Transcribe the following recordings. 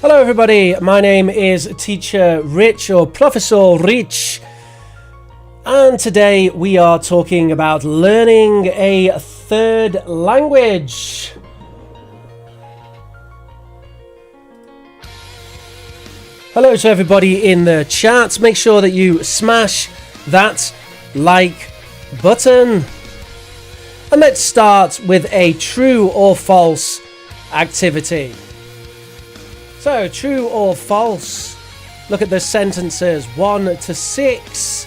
Hello everybody, my name is Teacher Rich or Professor Rich, and today we are talking about learning a third language. Hello to everybody in the chat. Make sure that you smash that like button. And let's start with a true or false activity. So, true or false? Look at the sentences 1 to 6.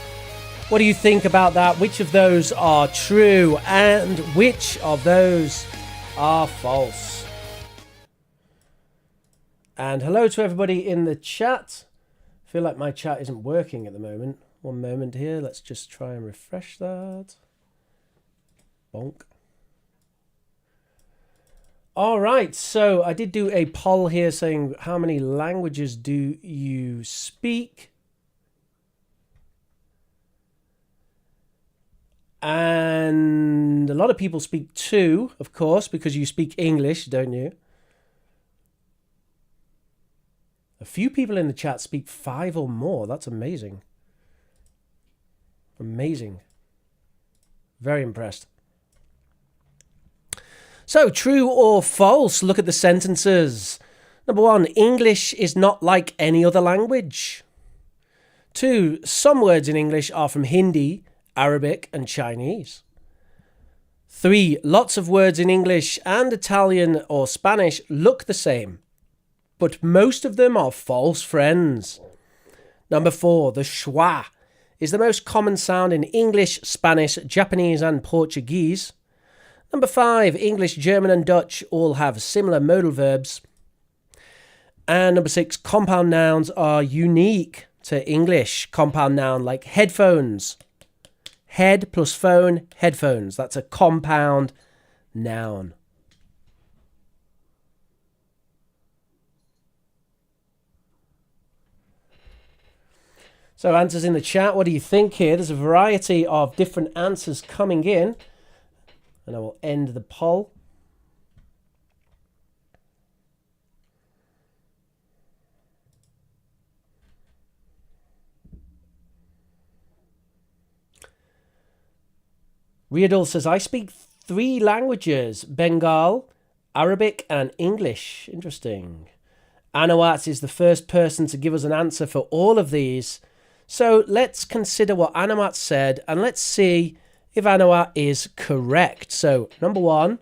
What do you think about that? Which of those are true and which of those are false? And hello to everybody in the chat. I feel like my chat isn't working at the moment. One moment here. Let's just try and refresh that. Bonk. All right, so I did do a poll here saying how many languages do you speak? And a lot of people speak 2, of course, because you speak English, don't you? A few people in the chat speak 5 or more. That's amazing. Amazing. Very impressed. So, true or false? Look at the sentences. Number 1, English is not like any other language. 2, some words in English are from Hindi, Arabic, and Chinese. 3, lots of words in English and Italian or Spanish look the same, but most of them are false friends. Number 4, the schwa is the most common sound in English, Spanish, Japanese, and Portuguese. Number 5, English, German and Dutch all have similar modal verbs. And number 6, compound nouns are unique to English. Compound noun like headphones. Head plus phone, headphones. That's a compound noun. So answers in the chat. What do you think here? There's a variety of different answers coming in. And I will end the poll. Riadul says, I speak 3 languages, Bengal, Arabic, and English. Interesting. Anawat is the first person to give us an answer for all of these. So let's consider what Anawat said, and let's see if Anawat is correct. So, number 1,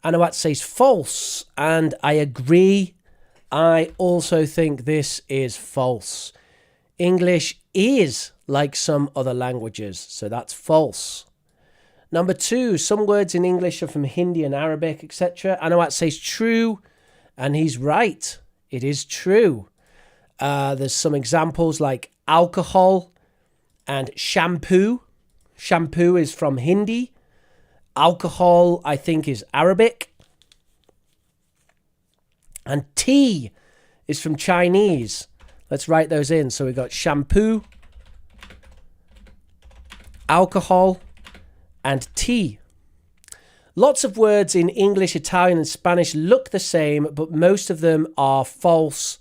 Anawat says false, and I agree. I also think this is false. English is like some other languages, so that's false. Number 2, some words in English are from Hindi and Arabic, etc. Anawat says true, and he's right. It is true. There's some examples like alcohol and shampoo. Shampoo is from Hindi. Alcohol, I think, is Arabic. And tea is from Chinese. Let's write those in. So we've got shampoo, alcohol, and tea. Lots of words in English, Italian, and Spanish look the same, but most of them are false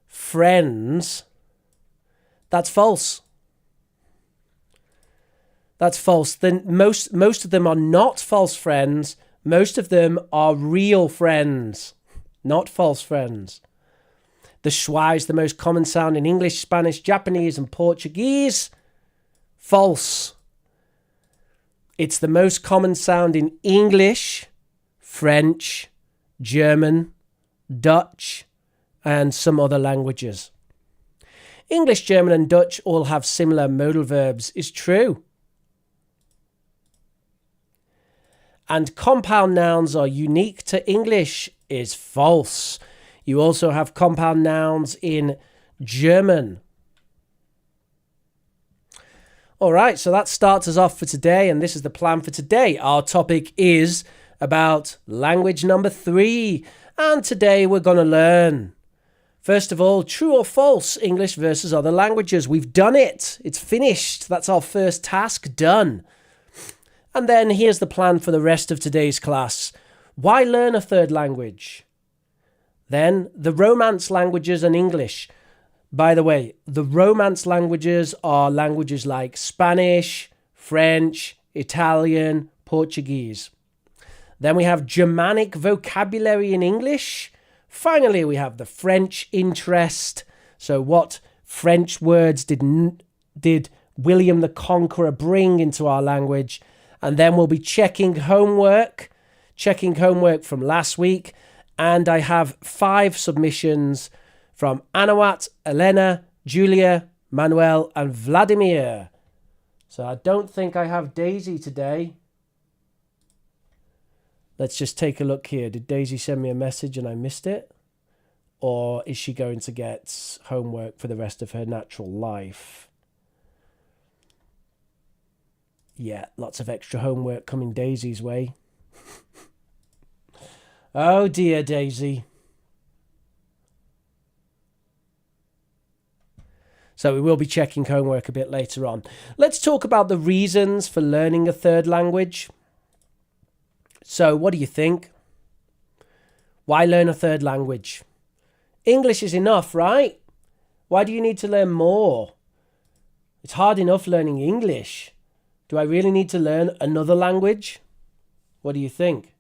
friends. That's false. That's false. Then most of them are not false friends. Most of them are real friends, not false friends. The schwa is the most common sound in English, Spanish, Japanese, and Portuguese. False. It's the most common sound in English, French, German, Dutch, and some other languages. English, German, and Dutch all have similar modal verbs is true. And compound nouns are unique to English is false. You also have compound nouns in German. All right, so that starts us off for today, and this is the plan for today. Our topic is about language number 3, and today we're going to learn, first of all, true or false English versus other languages. We've done it. It's finished. That's our first task done. And then here's the plan for the rest of today's class. Why learn a third language? Then the Romance languages and English. By the way, the Romance languages are languages like Spanish, French, Italian, Portuguese. Then we have Germanic vocabulary in English. Finally, we have the French interest. So what French words did William the Conqueror bring into our language? And then we'll be checking homework from last week. And I have 5 submissions from Anawat, Elena, Julia, Manuel, and Vladimir. So I don't think I have Daisy today. Let's just take a look here. Did Daisy send me a message and I missed it? Or is she going to get homework for the rest of her natural life? Yeah, lots of extra homework coming Daisy's way. Oh dear, Daisy. So we will be checking homework a bit later on. Let's talk about the reasons for learning a third language. So what do you think? Why learn a third language? English is enough, right? Why do you need to learn more? It's hard enough learning English. Do I really need to learn another language? What do you think?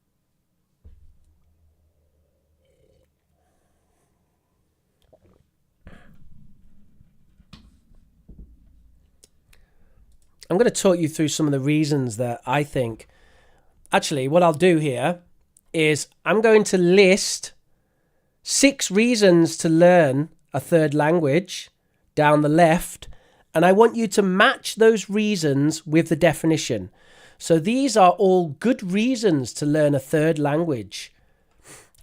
I'm going to talk you through some of the reasons that I think. Actually, what I'll do here is I'm going to list 6 reasons to learn a third language down the left, and I want you to match those reasons with the definition. So these are all good reasons to learn a third language.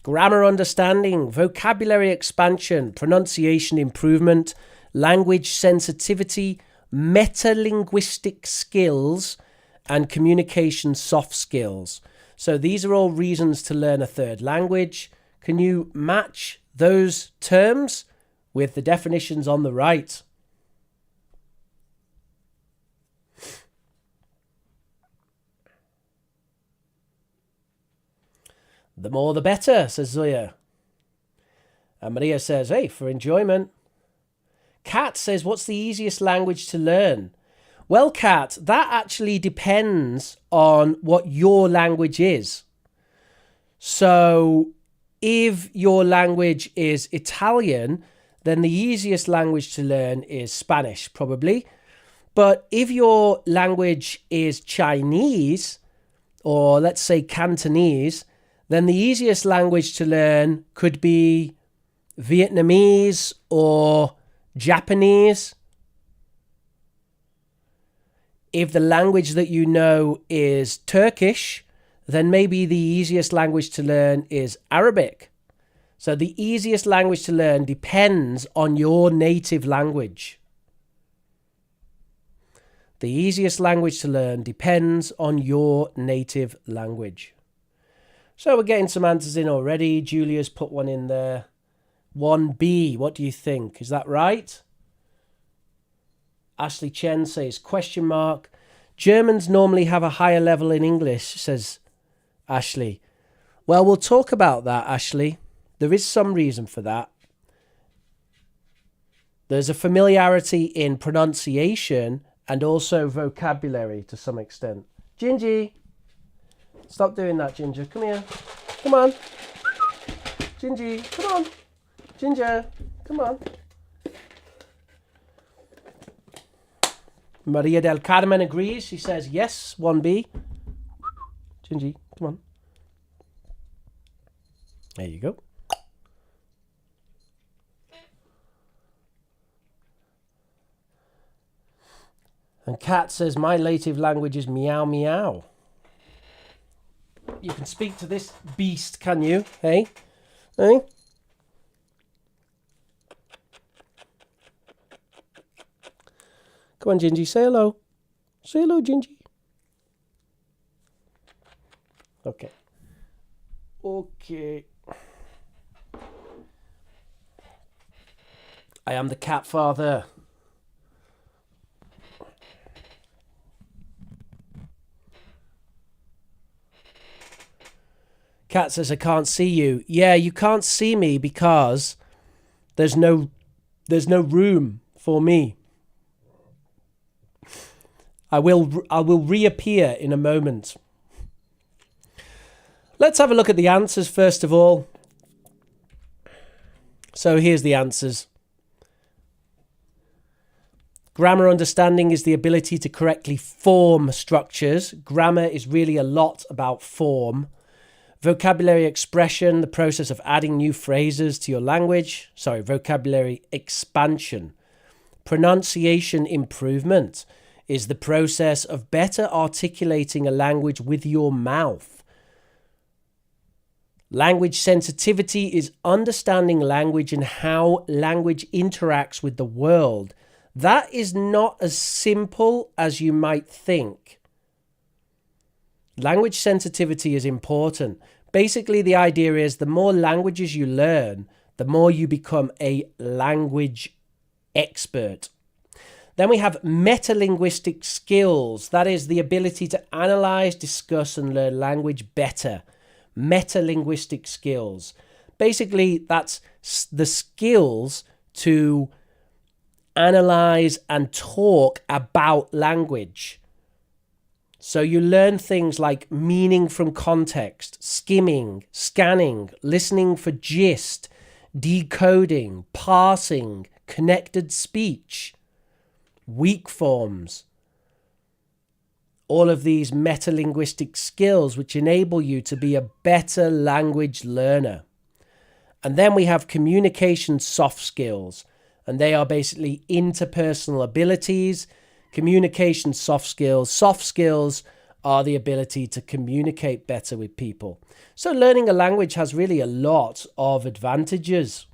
Grammar understanding, vocabulary expansion, pronunciation improvement, language sensitivity, metalinguistic skills, and communication soft skills. So these are all reasons to learn a third language. Can you match those terms with the definitions on the right? The more the better, says Zoya. And Maria says, hey, for enjoyment. Kat says, what's the easiest language to learn? Well, Kat, that actually depends on what your language is. So if your language is Italian, then the easiest language to learn is Spanish, probably. But if your language is Chinese, or let's say Cantonese, then the easiest language to learn could be Vietnamese or Japanese. If the language that you know is Turkish, then maybe the easiest language to learn is Arabic. So the easiest language to learn depends on your native language. The easiest language to learn depends on your native language. So we're getting some answers in already. Julia's put one in there. 1B, what do you think? Is that right? Ashley Chen says, question mark. Germans normally have a higher level in English, says Ashley. Well, we'll talk about that, Ashley. There is some reason for that. There's a familiarity in pronunciation and also vocabulary to some extent. Gingy, stop doing that, Ginger. Come here. Come on. Gingy, come on. Ginger, come on. Maria del Carmen agrees. She says, yes, 1B. Gingy, come on. There you go. And Kat says, my native language is meow meow. You can speak to this beast, can you? Hey? Hey? Come on, Gingy, say hello. Say hello, Gingy. Okay. Okay. I am the cat father. Kat says, I can't see you. Yeah, you can't see me because there's no room for me. I will reappear in a moment. Let's have a look at the answers first of all. So here's the answers. Grammar understanding is the ability to correctly form structures. Grammar is really a lot about form. Vocabulary expression, the process of adding new phrases to your language. Vocabulary expansion. Pronunciation improvement is the process of better articulating a language with your mouth. Language sensitivity is understanding language and how language interacts with the world. That is not as simple as you might think. Language sensitivity is important. Basically, the idea is the more languages you learn, the more you become a language expert. Then we have metalinguistic skills. That is the ability to analyze, discuss, and learn language better. Metalinguistic skills. Basically, that's the skills to analyze and talk about language. So you learn things like meaning from context, skimming, scanning, listening for gist, decoding, parsing, connected speech, weak forms. All of these metalinguistic skills which enable you to be a better language learner. And then we have communication soft skills, and they are basically interpersonal abilities. Communication soft skills. Soft skills are the ability to communicate better with people. So learning a language has really a lot of advantages.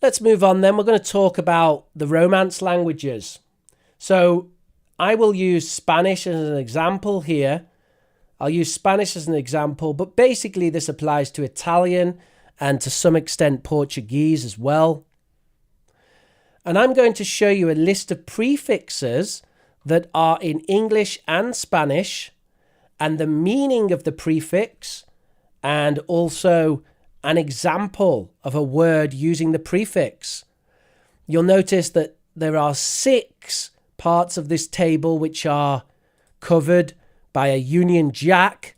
Let's move on then. We're going to talk about the Romance languages. So I will use Spanish as an example here. I'll use Spanish as an example, but basically this applies to Italian and to some extent Portuguese as well. And I'm going to show you a list of prefixes that are in English and Spanish, and the meaning of the prefix, and also an example of a word using the prefix. You'll notice that there are 6 parts of this table which are covered by a Union Jack.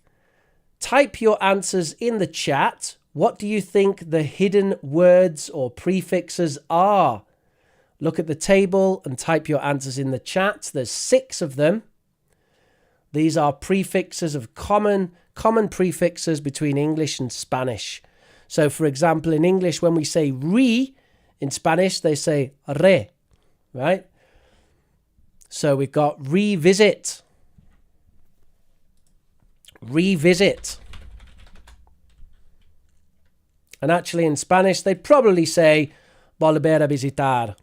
Type your answers in the chat. What do you think the hidden words or prefixes are? Look at the table and type your answers in the chat. There's 6 of them. These are prefixes of common prefixes between English and Spanish. So, for example, in English, when we say re, in Spanish, they say re, right? So we've got revisit. Revisit. And actually in Spanish, they probably say volver a visitar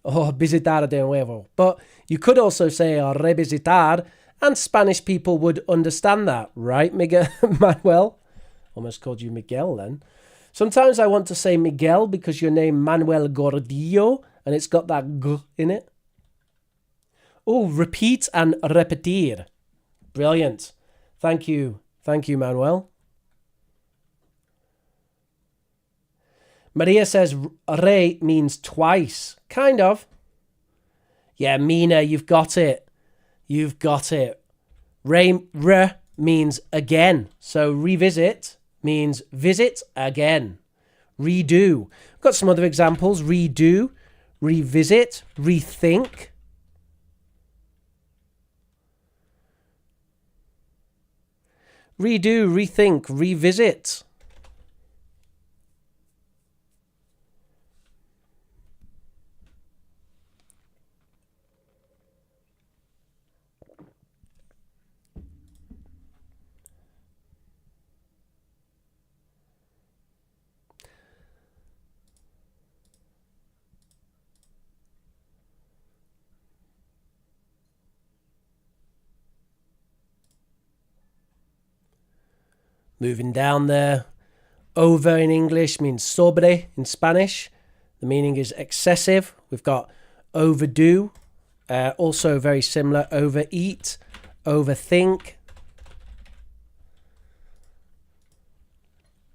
or visitar de nuevo. But you could also say revisitar, and Spanish people would understand that, right, Miguel? Manuel? Almost called you Miguel then. Sometimes I want to say Miguel because your name Manuel Gordillo, and it's got that g in it. Oh, repeat and repetir. Brilliant. Thank you. Thank you, Manuel. Maria says re means twice. Kind of. Yeah, Mina, you've got it. You've got it. Re means again. So revisit means visit again. Redo. I've got some other examples. Redo, revisit, rethink. Redo, rethink, revisit. Moving down there, over in English means sobre in Spanish. The meaning is excessive. We've got overdo, also very similar, overeat, overthink.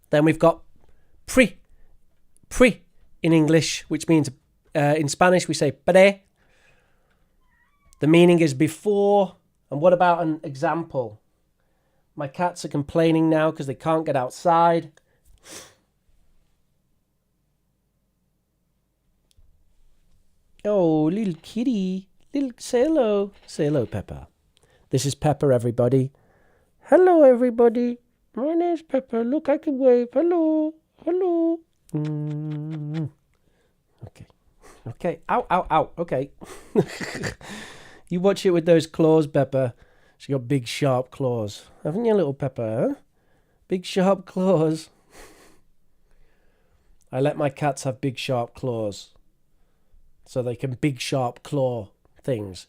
Then we've got pre in English, which means in Spanish we say pre. The meaning is before. And what about an example? My cats are complaining now because they can't get outside. Oh, little kitty. Say hello. Say hello, Pepper. This is Pepper, everybody. Hello, everybody. My name's Pepper. Look, I can wave. Hello. Hello. Okay. Okay. Ow, ow, ow. Okay. You watch it with those claws, Pepper. She got big, sharp claws. Haven't you, little Pepper, huh? Big, sharp claws. I let my cats have big, sharp claws. So they can big, sharp claw things.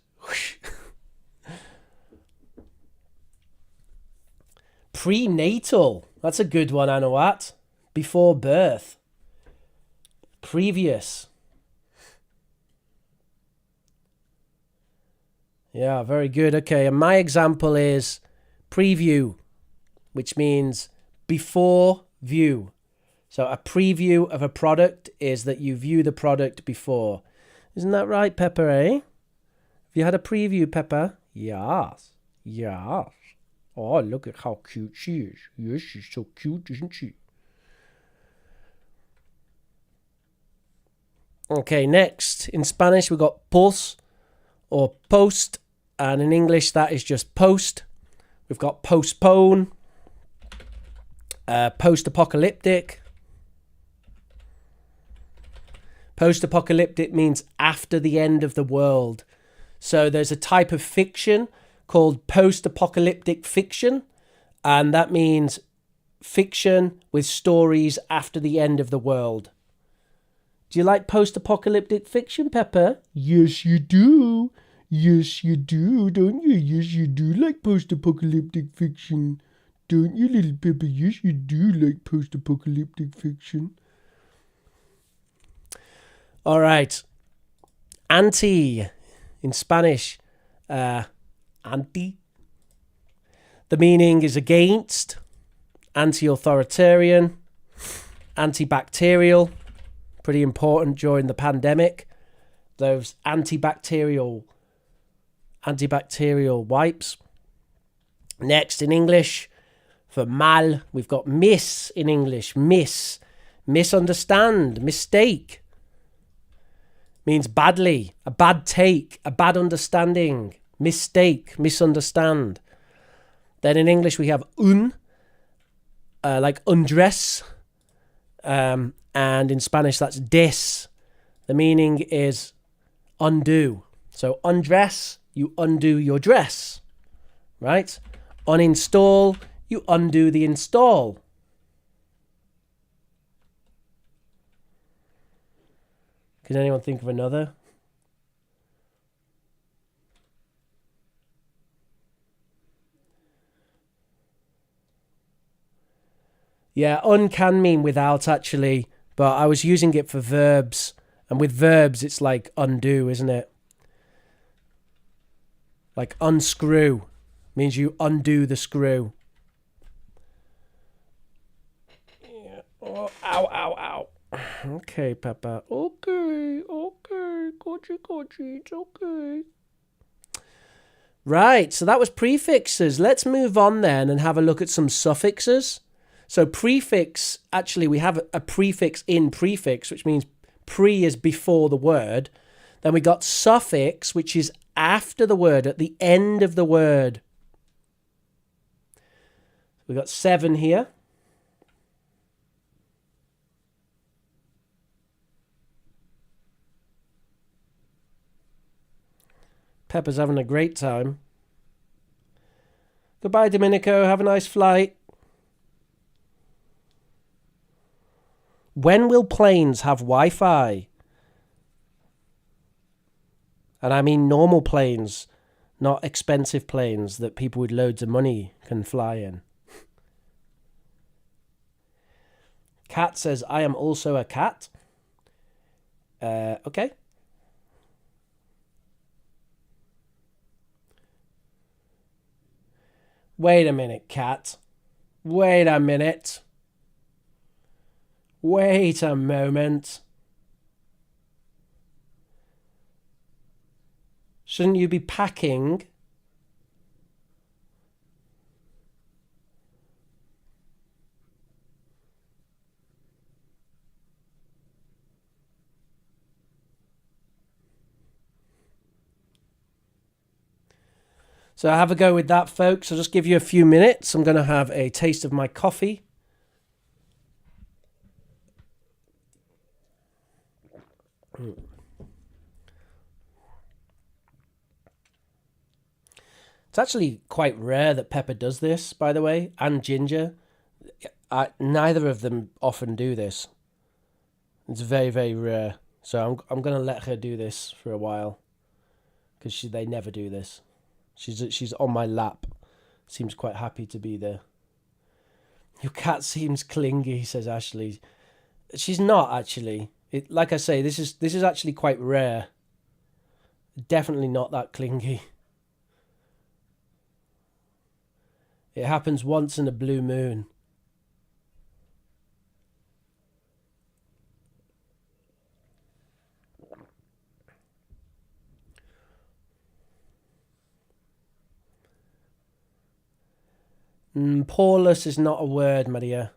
Prenatal. That's a good one, Anawat. Before birth. Previous. Yeah, very good. Okay, and my example is preview, which means before view. So a preview of a product is that you view the product before. Isn't that right, Pepper, eh? Have you had a preview, Pepper? Yes. Yes. Oh, look at how cute she is. Yes, she's so cute, isn't she? Okay, next. In Spanish, we've got pos or post. And in English, that is just post. We've got postpone. Post-apocalyptic. Post-apocalyptic means after the end of the world. So there's a type of fiction called post-apocalyptic fiction. And that means fiction with stories after the end of the world. Do you like post-apocalyptic fiction, Pepper? Yes, you do. Yes, you do, don't you? Yes, you do like post-apocalyptic fiction. Don't you, little Pepper? Yes, you do like post-apocalyptic fiction. All right. Anti in Spanish. Anti. The meaning is against, anti-authoritarian, antibacterial. Pretty important during the pandemic. Those antibacterial wipes. Next, in English, for mal, we've got miss in English. Misunderstand, mistake. Means badly, a bad take, a bad understanding, mistake, misunderstand. Then in English we have like undress. And in Spanish that's des. The meaning is undo. So undress, you undo your dress, right? Uninstall, you undo the install. Can anyone think of another? Yeah, can mean without actually, but I was using it for verbs. And with verbs, it's like undo, isn't it? Like unscrew means you undo the screw. Yeah. Oh, ow, ow, ow. Okay, Peppa. Okay. Gotcha. It's okay. Right, so that was prefixes. Let's move on then and have a look at some suffixes. So prefix, actually we have a prefix in prefix, which means pre is before the word. Then we got suffix, which is after the word, at the end of the word. We've got 7 here. Pepper's having a great time. Goodbye, Domenico. Have a nice flight. When will planes have Wi-Fi? And I mean normal planes, not expensive planes that people with loads of money can fly in. Cat says, I am also a cat. Okay. Wait a minute, Cat. Wait a minute. Wait a moment. Shouldn't you be packing? So have a go with that, folks. I'll just give you a few minutes. I'm going to have a taste of my coffee. It's actually quite rare that Pepper does this, by the way, and Ginger. Neither of them often do this. It's very, very rare. So I'm going to let her do this for a while because they never do this. She's on my lap. Seems quite happy to be there. Your cat seems clingy, says Ashley. She's not actually. Like I say, this is actually quite rare. Definitely not that clingy. It happens once in a blue moon. Poreless is not a word, Maria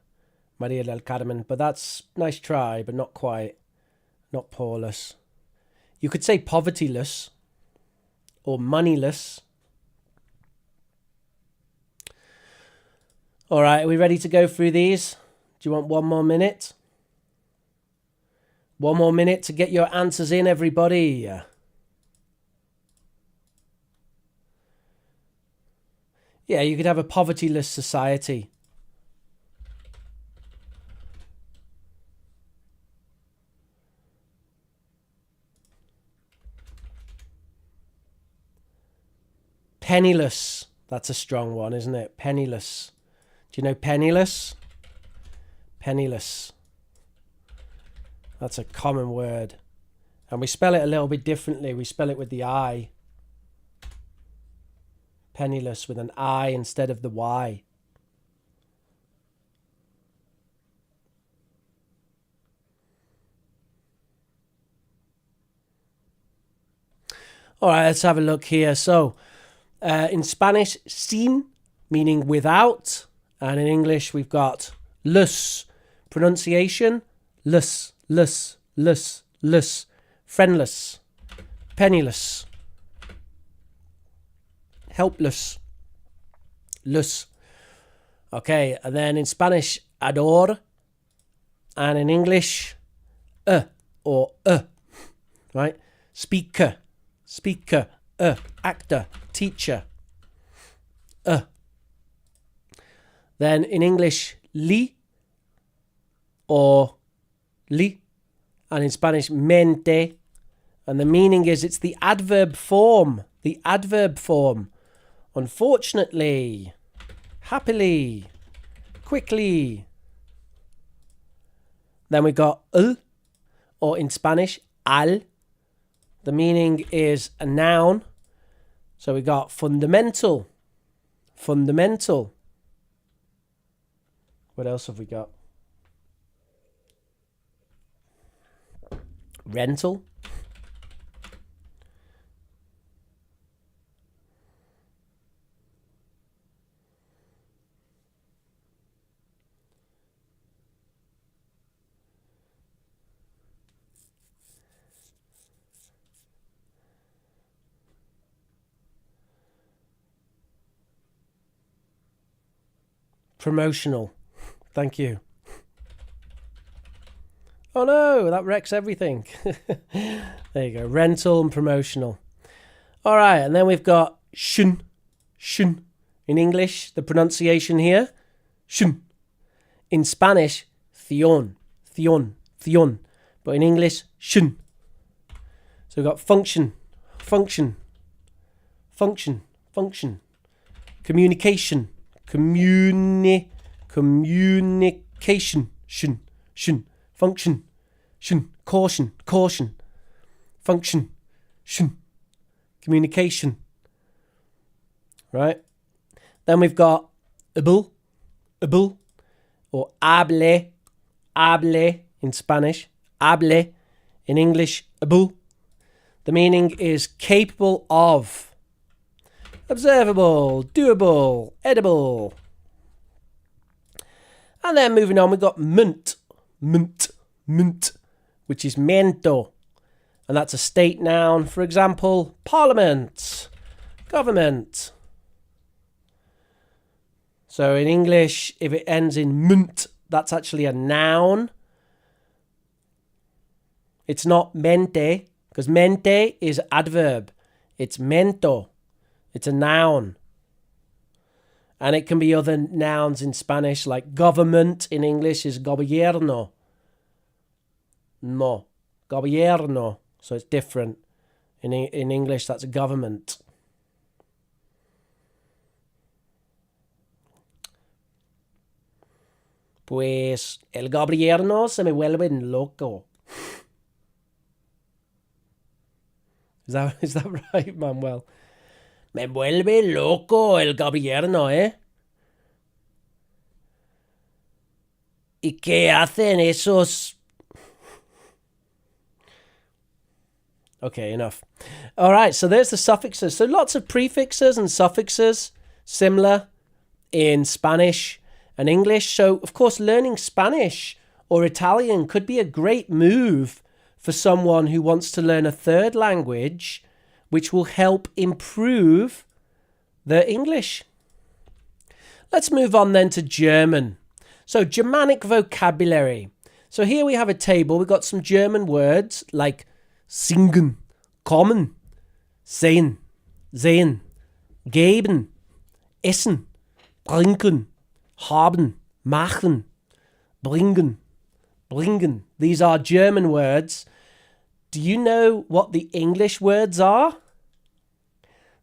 del Carmen, but that's nice try, but not quite. Not poreless. You could say povertyless or moneyless. All right, are we ready to go through these? Do you want one more minute? One more minute to get your answers in, everybody. Yeah, you could have a povertyless society. Penniless. That's a strong one, isn't it? Penniless. Do you know penniless? Penniless. That's a common word. And we spell it a little bit differently. We spell it with the I. Penniless with an I instead of the Y. All right, let's have a look here. So, in Spanish, sin, meaning without. And in English, we've got lus. Pronunciation, lus, lus, lus, lus. Friendless, penniless. Helpless. Lus. Okay, and then in Spanish, ador. And in English, or right? Speaker, actor, teacher, Then in English, li, or li. And in Spanish, mente. And the meaning is it's the adverb form. The adverb form. Unfortunately, happily, quickly. Then we got el, or in Spanish, al. The meaning is a noun. So we got fundamental, fundamental. What else have we got? Rental. Promotional. Thank you. Oh no, that wrecks everything. There you go. Rental and promotional. All right, and then we've got shun. Shun. In English, the pronunciation here, shun. In Spanish, thion. Thion. Thion. But in English, shun. So we've got function. Function. Function. Function. Communication. Communication. Shun. Shun. Function. Shun. Caution. Caution. Function. Shun. Communication. Right? Then we've got able, or hable, hable in Spanish, hable in English, able. The meaning is capable of, observable, doable, edible. And then moving on, we've got munt, which is mento. And that's a state noun. For example, parliament, government. So in English, if it ends in munt, that's actually a noun. It's not mente, because mente is adverb. It's mento. It's a noun. And it can be other nouns in Spanish, like government in English is gobierno. No, gobierno. So it's different. In English, that's a government. Pues el gobierno se me vuelve loco. Is that right, Manuel? Me vuelve loco el gobierno, ¿eh? ¿Y qué hacen esos? Okay, enough. All right, so there's the suffixes. So lots of prefixes and suffixes, similar in Spanish and English. So, of course, learning Spanish or Italian could be a great move for someone who wants to learn a third language, which will help improve their English. Let's move on then to German. So Germanic vocabulary. So here we have a table. We've got some German words like singen, kommen, sehen, geben, essen, trinken, haben, machen, bringen. These are German words. Do you know what the English words are?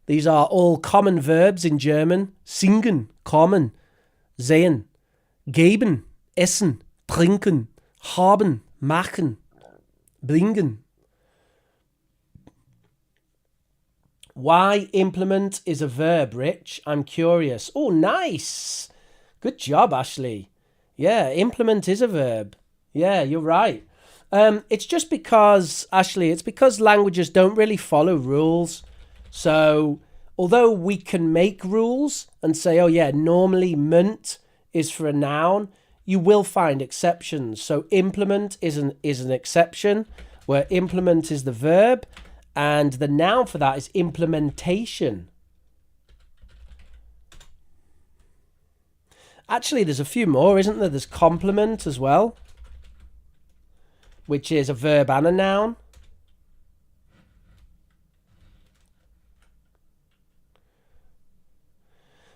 These are all common verbs in German. Singen, kommen, sehen, geben, essen, trinken, haben, machen, bringen. Why implement is a verb, Rich? I'm curious. Oh, nice. Good job, Ashley. Yeah, implement is a verb. Yeah, you're right. It's just because, Ashley, it's because languages don't really follow rules. So, although we can make rules and say, oh yeah, normally munt is for a noun, you will find exceptions. So implement is an exception, where implement is the verb, and the noun for that is implementation. Actually, there's a few more, isn't there? There's complement as well, which is a verb and a noun.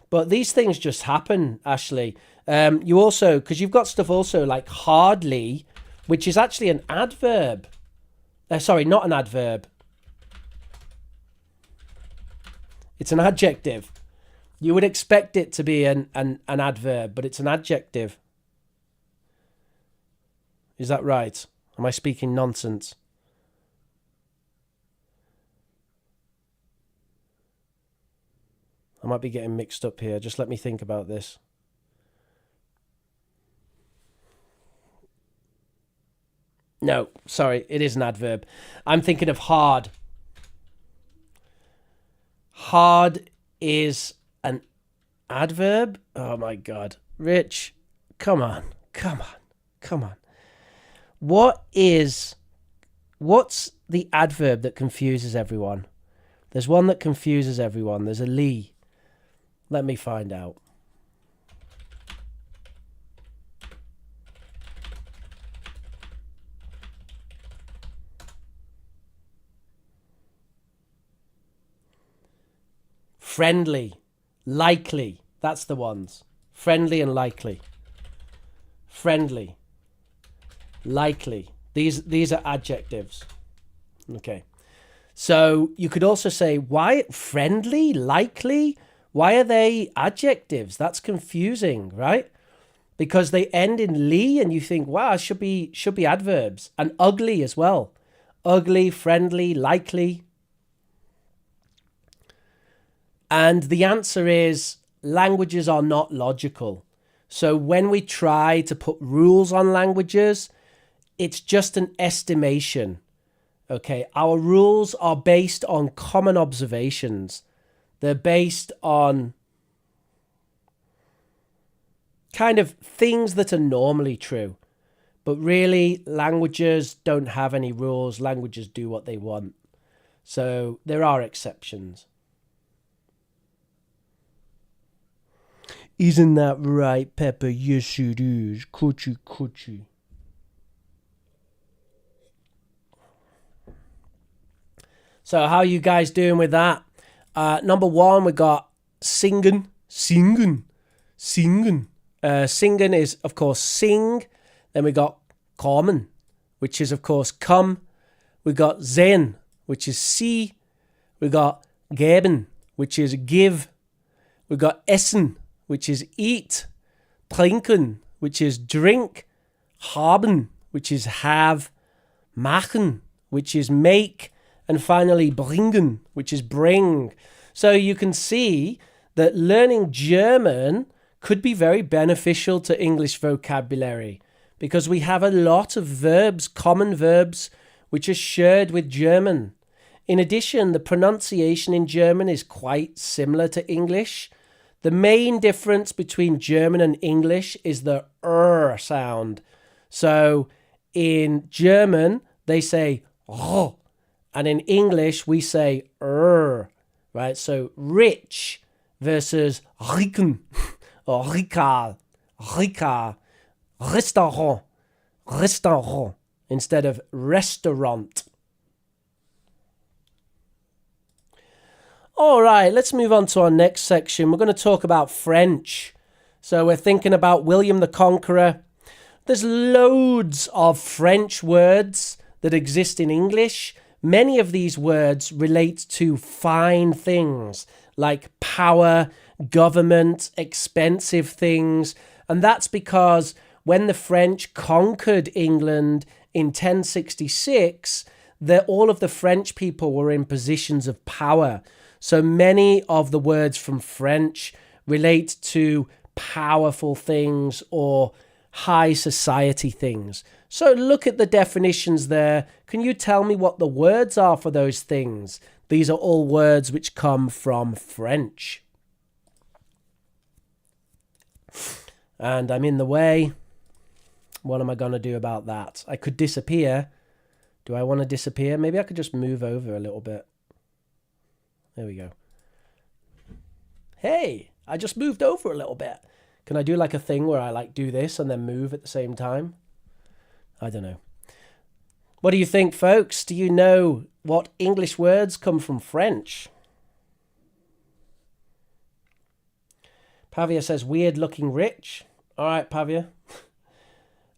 But these things just happen, Ashley. You also, because you've got stuff also like hardly, which is actually an adverb. Sorry, not an adverb. It's an adjective. You would expect it to be an adverb, but it's an adjective. Is that right? Am I speaking nonsense? I might be getting mixed up here. Just let me think about this. No, sorry, it is an adverb. I'm thinking of hard. Hard is an adverb? Oh my God. Rich, come on. What's the adverb that confuses everyone? There's one that confuses everyone. There's a lee. Let me find out. Friendly, likely. That's the ones. Friendly and likely. Friendly, likely. These are adjectives. Okay. So you could also say, why friendly, likely? Why are they adjectives? That's confusing, right? Because they end in ly and you think, wow, should be adverbs. And ugly as well. Ugly, friendly, likely. And the answer is languages are not logical. So when we try to put rules on languages, it's just an estimation. Okay, our rules are based on common observations. They're based on kind of things that are normally true. But really, languages don't have any rules. Languages do what they want. So there are exceptions. Isn't that right, Pepper? Yes, it is. Coochie, coochie. So how are you guys doing with that? Number one, we got singen. Singen. Singen. Singen is, of course, sing. Then we got kommen, which is, of course, come. We got sehen, which is see. We got geben, which is give. We got essen, which is eat. Trinken, which is drink. Haben, which is have. Machen, which is make. And finally, bringen, which is bring. So you can see that learning German could be very beneficial to English vocabulary because we have a lot of verbs, common verbs, which are shared with German. In addition, the pronunciation in German is quite similar to English. The main difference between German and English is the sound. So in German, they say r. And in English, we say right? So rich versus riken or rikal, restaurant, instead of restaurant. All right, let's move on to our next section. We're going to talk about French. So we're thinking about William the Conqueror. There's loads of French words that exist in English. Many of these words relate to fine things like power, government, expensive things. And that's because when the French conquered England in 1066, all of the French people were in positions of power. So many of the words from French relate to powerful things or high society things. So look at the definitions there. Can you tell me what the words are for those things? These are all words which come from French. And I'm in the way. What am I going to do about that? I could disappear. Do I want to disappear? Maybe I could just move over a little bit. There we go. Hey, I just moved over a little bit. Can I do like a thing where I like do this and then move at the same time? I don't know. What do you think, folks? Do you know what English words come from French? Pavia says, weird looking rich. All right, Pavia.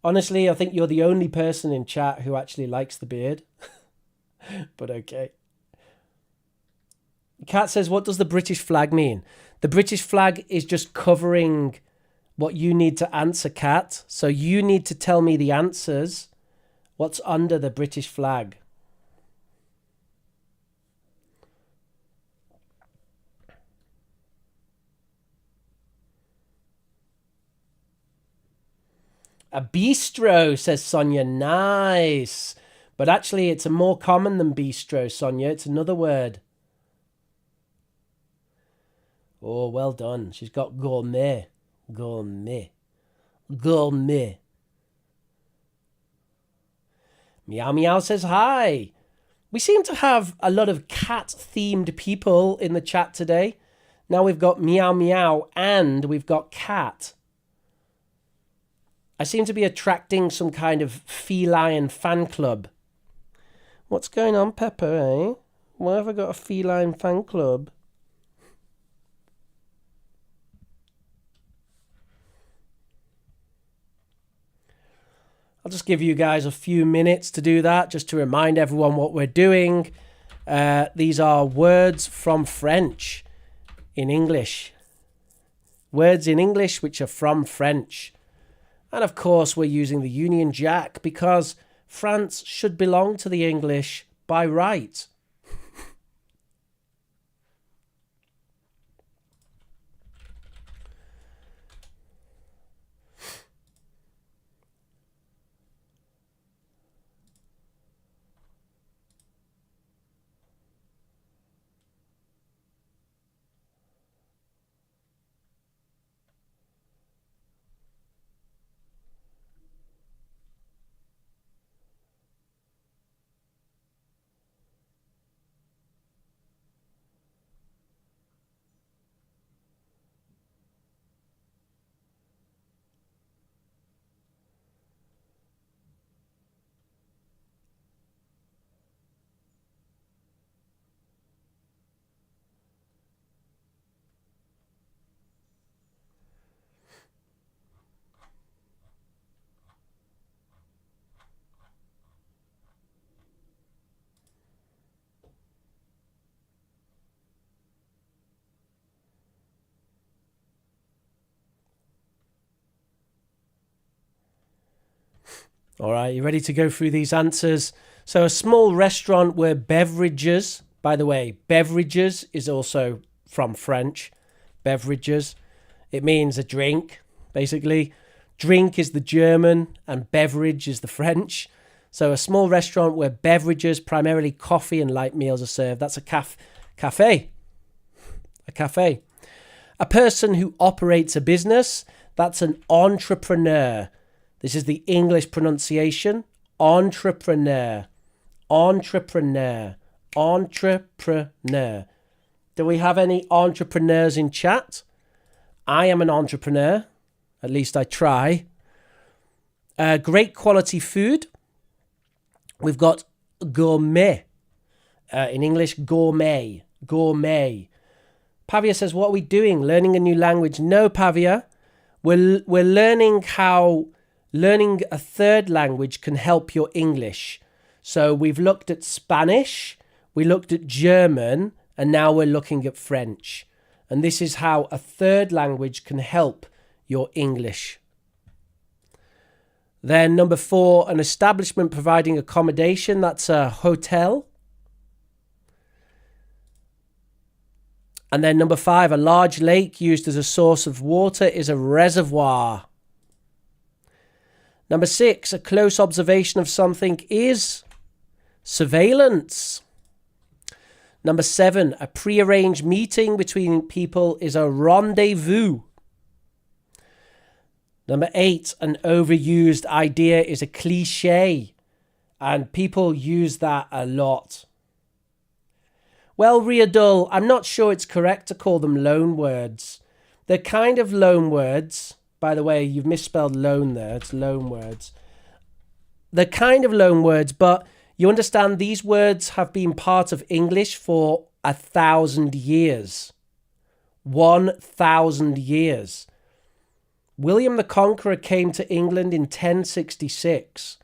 Honestly, I think you're the only person in chat who actually likes the beard. But okay. Kat says, what does the British flag mean? The British flag is just covering what you need to answer, Kat. So you need to tell me the answers. What's under the British flag? A bistro, says Sonia. Nice. But actually, it's a more common than bistro, Sonia. It's another word. Oh, well done. She's got gourmet. Gourmet. Gourmet. Meow Meow says hi. We seem to have a lot of cat-themed people in the chat today. Now we've got Meow Meow and we've got cat. I seem to be attracting some kind of feline fan club. What's going on, Pepper, eh? Why have I got a feline fan club? I'll just give you guys a few minutes to do that, just to remind everyone what we're doing. These are words from French in English. Words in English which are from French. And of course, we're using the Union Jack because France should belong to the English by right. All right, you ready to go through these answers? So a small restaurant where beverages, by the way, beverages is also from French. Beverages. It means a drink, basically. Drink is the German and beverage is the French. So a small restaurant where beverages, primarily coffee and light meals, are served. That's a cafe. A cafe. A person who operates a business, that's an entrepreneur. This is the English pronunciation. Entrepreneur. Entrepreneur. Entrepreneur. Do we have any entrepreneurs in chat? I am an entrepreneur. At least I try. Great quality food. We've got gourmet. In English, gourmet. Gourmet. Pavia says, what are we doing? Learning a new language? No, Pavia. We're learning how learning a third language can help your English. So we've looked at Spanish, we looked at German, and now we're looking at French. And this is how a third language can help your English. Then number 4, an establishment providing accommodation. That's a hotel. And then number 5, a large lake used as a source of water is a reservoir. Number 6, a close observation of something is surveillance. Number 7, a prearranged meeting between people is a rendezvous. Number 8, an overused idea is a cliche. And people use that a lot. Well, Riadul, I'm not sure it's correct to call them loan words. They're kind of loan words. By the way, you've misspelled loan there. It's loan words. They're kind of loan words, but you understand these words have been part of English for 1,000 years. 1,000 years. William the Conqueror came to England in 1066.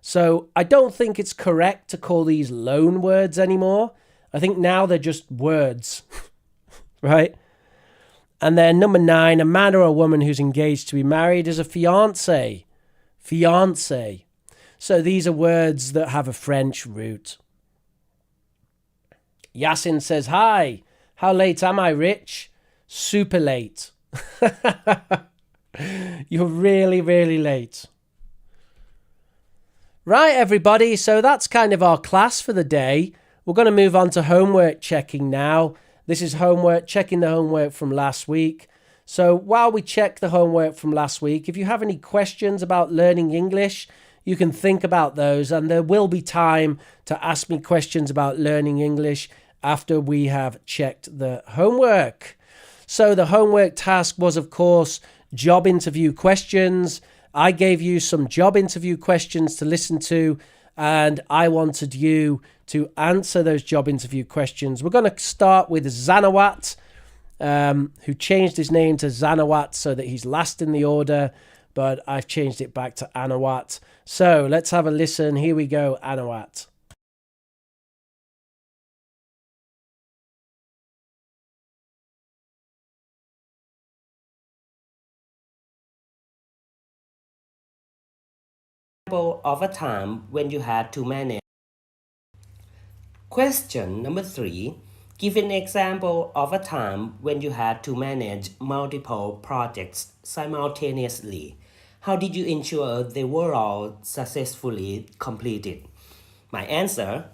So I don't think it's correct to call these loan words anymore. I think now they're just words, right? And then number 9, a man or a woman who's engaged to be married is a fiancé. Fiancé. So these are words that have a French root. Yasin says, hi, how late am I, Rich? Super late. You're really, really late. Right, everybody, so that's kind of our class for the day. We're going to move on to homework checking now. This is homework, checking the homework from last week. So while we check the homework from last week, if you have any questions about learning English, you can think about those, and there will be time to ask me questions about learning English after we have checked the homework. So the homework task was, of course, job interview questions. I gave you some job interview questions to listen to, and I wanted you to answer those job interview questions. We're going to start with Zanawat, who changed his name to Zanawat so that he's last in the order, but I've changed it back to Anawat. So let's have a listen. Here we go, Anawat. Of a time when you had to manage. Question number 3. Give an example of a time when you had to manage multiple projects simultaneously. How did you ensure they were all successfully completed? My answer: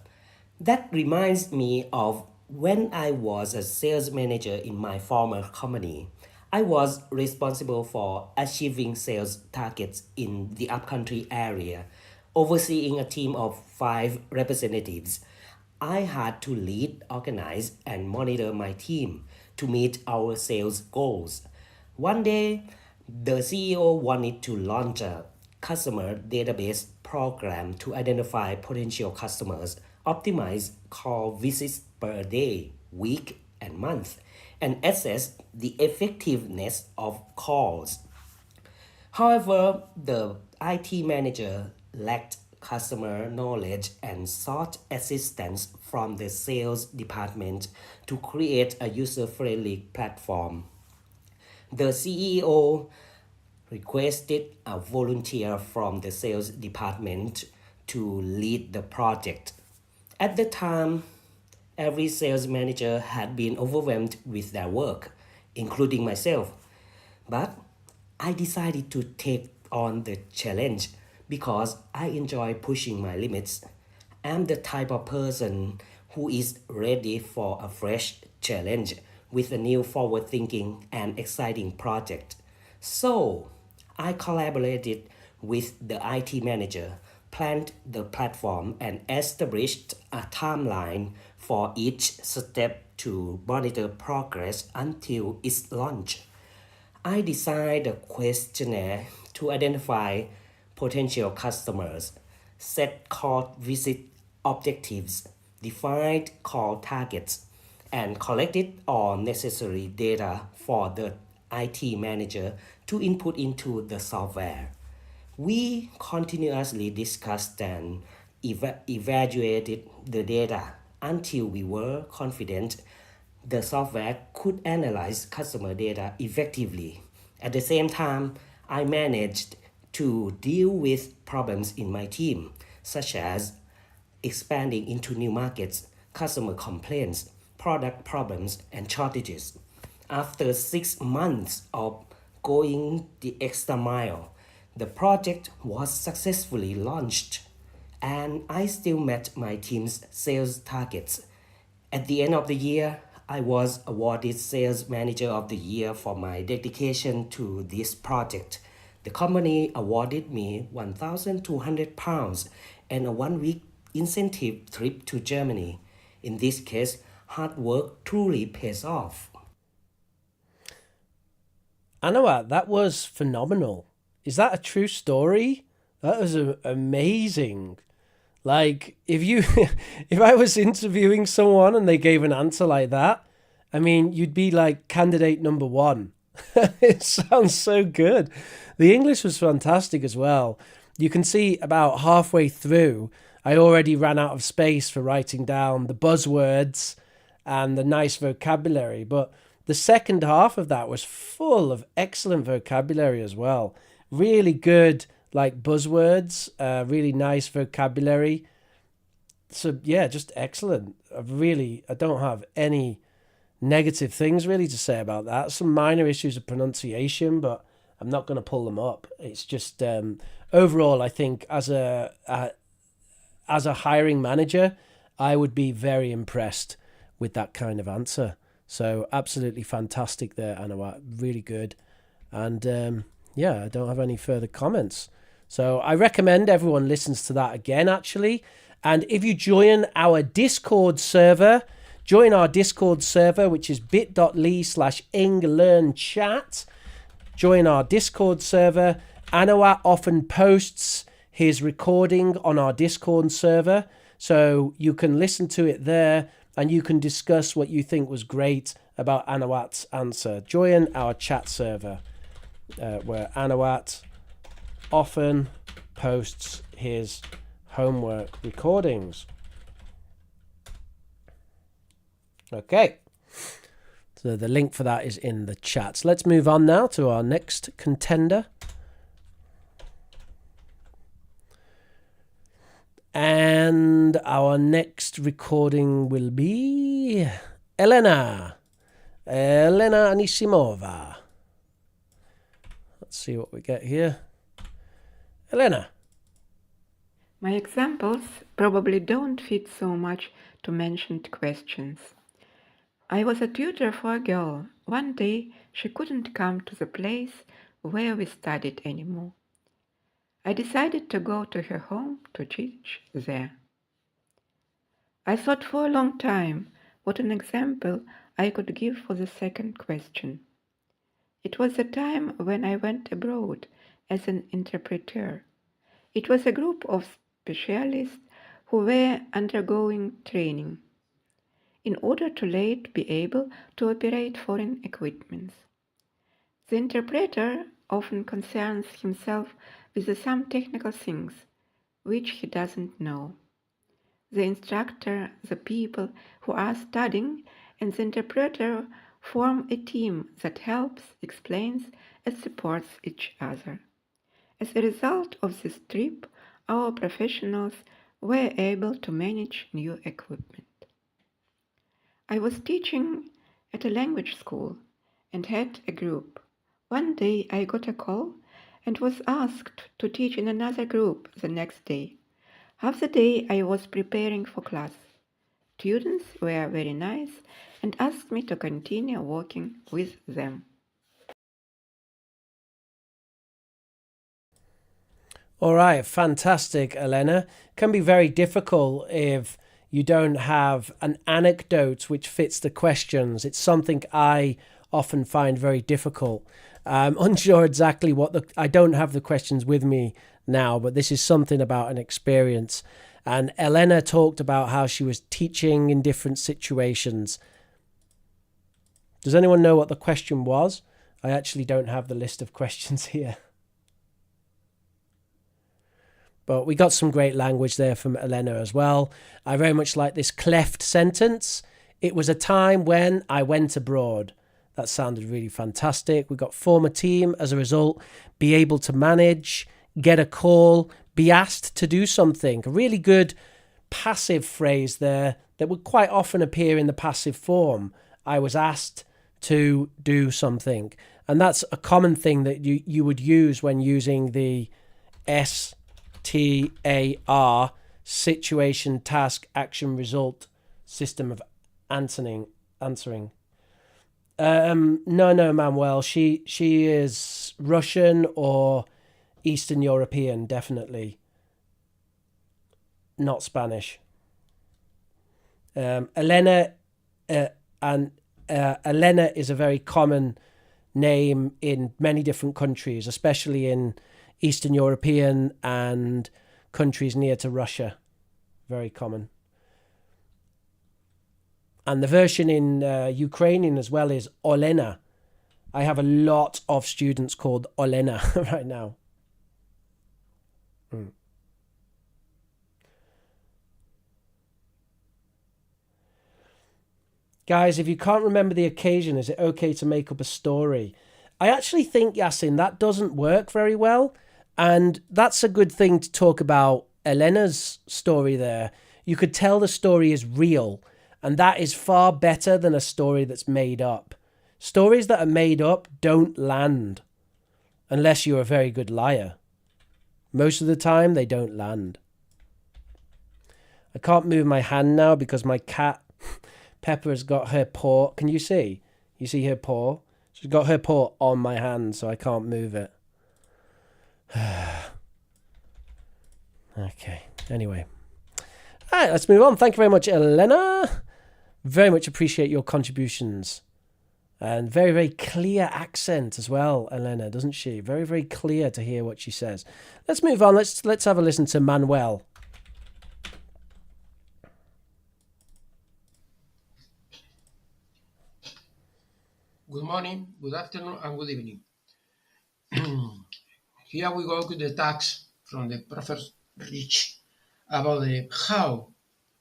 that reminds me of when I was a sales manager in my former company. I was responsible for achieving sales targets in the upcountry area, overseeing a team of 5 representatives. I had to lead, organize, and monitor my team to meet our sales goals. One day, the CEO wanted to launch a customer database program to identify potential customers, optimize call visits per day, week, and month, and assess the effectiveness of calls. However, the IT manager lacked customer knowledge and sought assistance from the sales department to create a user-friendly platform. The CEO requested a volunteer from the sales department to lead the project. At the time, every sales manager had been overwhelmed with their work, including myself. But I decided to take on the challenge because I enjoy pushing my limits. I'm the type of person who is ready for a fresh challenge with a new forward thinking and exciting project. So, I collaborated with the IT manager, planned the platform, and established a timeline for each step to monitor progress until its launch. I designed a questionnaire to identify potential customers, set call visit objectives, defined call targets, and collected all necessary data for the IT manager to input into the software. We continuously discussed and evaluated the data until we were confident the software could analyze customer data effectively. At the same time, I managed to deal with problems in my team, such as expanding into new markets, customer complaints, product problems, and shortages. After 6 months of going the extra mile, the project was successfully launched, and I still met my team's sales targets. At the end of the year, I was awarded Sales Manager of the Year for my dedication to this project. The company awarded me £1,200 and a 1 week incentive trip to Germany. In this case, hard work truly pays off. Anawat, that was phenomenal. Is that a true story? That was amazing. Like if you if I was interviewing someone and they gave an answer like that, I mean, you'd be like candidate number one. It sounds so good. The English was fantastic as well. You can see about halfway through, I already ran out of space for writing down the buzzwords and the nice vocabulary, but the second half of that was full of excellent vocabulary as well. Really good, like buzzwords, really nice vocabulary. So yeah, just excellent. I don't have any negative things really to say about that. Some minor issues of pronunciation, but I'm not going to pull them up. It's just overall, I think as a hiring manager, I would be very impressed with that kind of answer. So absolutely fantastic there, Anawat. Really good. And yeah, I don't have any further comments. So I recommend everyone listens to that again, actually. And if you join our Discord server, which is bit.ly/inglearnchat. Join our Discord server. Anawat often posts his recording on our Discord server, so you can listen to it there and you can discuss what you think was great about Anawat's answer. Join our chat server where Anawat often posts his homework recordings. Okay, so the link for that is in the chat. So let's move on now to our next contender. And our next recording will be Elena Anisimova. Let's see what we get here. Elena. My examples probably don't fit so much to mentioned questions. I was a tutor for a girl. One day she couldn't come to the place where we studied anymore. I decided to go to her home to teach there. I thought for a long time what an example I could give for the second question. It was the time when I went abroad as an interpreter. It was a group of specialists who were undergoing training in order to later be able to operate foreign equipment. The interpreter often concerns himself with some technical things which he doesn't know. The instructor, the people who are studying, and the interpreter form a team that helps, explains, and supports each other. As a result of this trip, our professionals were able to manage new equipment. I was teaching at a language school and had a group. One day I got a call and was asked to teach in another group the next day. Half the day I was preparing for class. Students were very nice and asked me to continue working with them. All right, fantastic, Elena. Can be very difficult if you don't have an anecdote which fits the questions. It's something I often find very difficult. I'm unsure exactly I don't have the questions with me now, but this is something about an experience. And Elena talked about how she was teaching in different situations. Does anyone know what the question was? I actually don't have the list of questions here. But we got some great language there from Elena as well. I very much like this cleft sentence. It was a time when I went abroad. That sounded really fantastic. We got form a team as a result, be able to manage, get a call, be asked to do something. A really good passive phrase there that would quite often appear in the passive form. I was asked to do something. And that's a common thing that you would use when using the STAR, situation, task, action, result, system of answering. No, Manuel. She is Russian or Eastern European, definitely. Not Spanish. Elena Elena is a very common name in many different countries, especially in Eastern European and countries near to Russia. Very common. And the version in Ukrainian as well is Olena. I have a lot of students called Olena right now. Guys, if you can't remember the occasion, is it okay to make up a story? I actually think, Yasin, that doesn't work very well. And that's a good thing to talk about Elena's story there. You could tell the story is real. And that is far better than a story that's made up. Stories that are made up don't land. Unless you're a very good liar. Most of the time, they don't land. I can't move my hand now because my cat, Pepper, has got her paw. Can you see? You see her paw? She's got her paw on my hand, so I can't move it. Okay, anyway. All right, let's move on. Thank you very much, Elena. Very much appreciate your contributions. And very, very clear accent as well, Elena, doesn't she? Very, very clear to hear what she says. Let's move on. Let's have a listen to Manuel. Good morning, good afternoon, and good evening. Here we go with the tax from the Professor Rich about how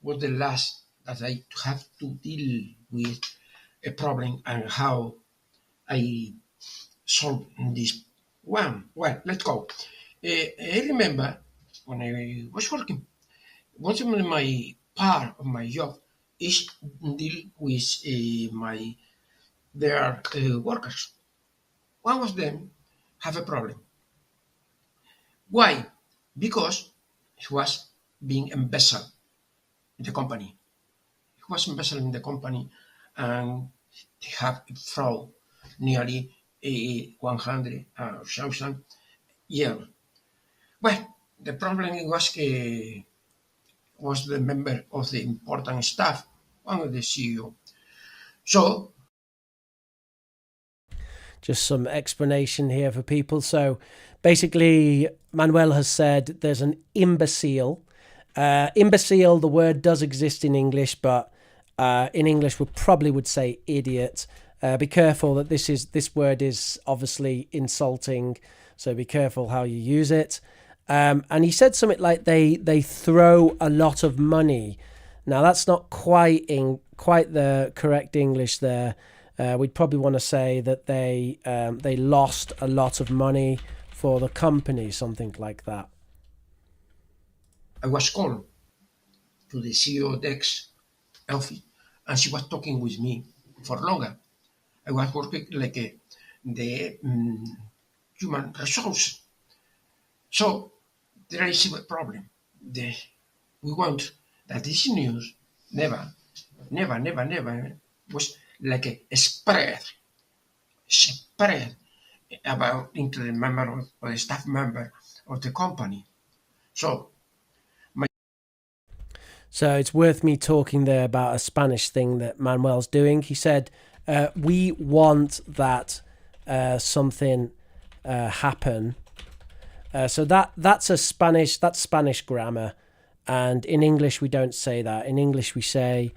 was the last that I have to deal with a problem and how I solved this one. Well, let's go. I remember when I was working, one of my part of my job is deal with their workers. One of them have a problem. Why? Because he was being embezzled in the company. He was embezzling the company and he have fraud nearly 100,000 euros. Well, the problem was the member of the important staff, one of the CEO. So just some explanation here for people. So basically, Manuel has said there's an imbecile. Imbecile, the word does exist in English, but in English we probably would say idiot. Be careful that this word is obviously insulting, so be careful how you use it. And he said something like they throw a lot of money. Now that's not quite the correct English there. we'd probably want to say that they lost a lot of money for the company, something like that. I was called to the CEO Dex office, and she was talking with me for longer. I was working like the human resource. So there is a problem. We want that this news never was like a spread about into the member or the staff member of the company. So So it's worth me talking there about a Spanish thing that Manuel's doing. He said, we want that something happen. So that's Spanish grammar. And in English, we don't say that. In English, we say,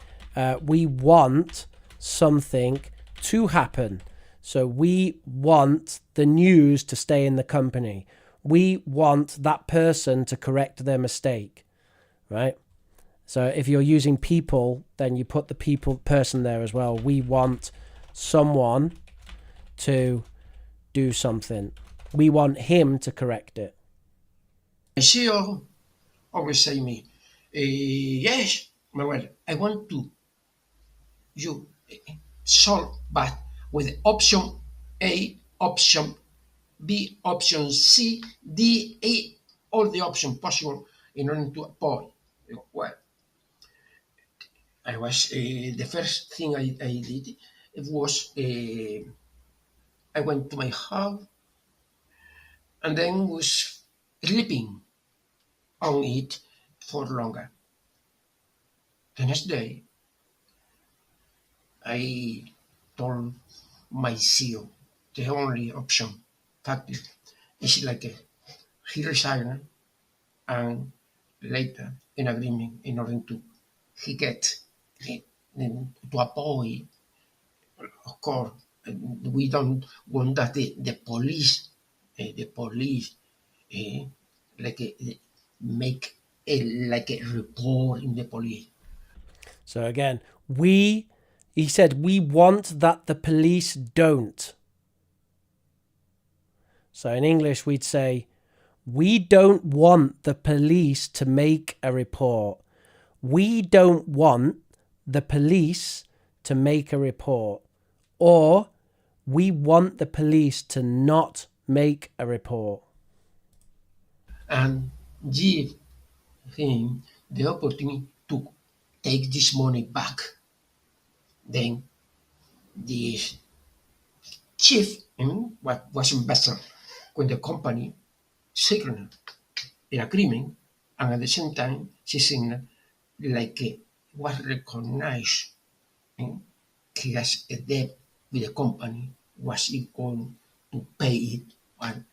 we want something to happen. So we want the news to stay in the company. We want that person to correct their mistake, right? So if you're using people, then you put the person there as well. We want someone to do something. We want him to correct it. my CEO always say me, yes, Manuel, I want to you solve, but with option A, option B, option C, D, E, all the options possible in order to avoid. Well, I was the first thing I did it was I went to my house and then was sleeping on it for longer. The next day, I told my CEO the only option fact is like he resigned and later in agreement in order to he get to avoid, of course, we don't want that the police like make like a report in the police. So again, he said, we want that the police don't. So in English, we'd say, we don't want the police to make a report. We don't want the police to make a report. Or we want the police to not make a report. And give him the opportunity to take this money back. Then the chief what was investor when the company signed an agreement, and at the same time she signed like was recognized he has a debt with the company, was he going to pay it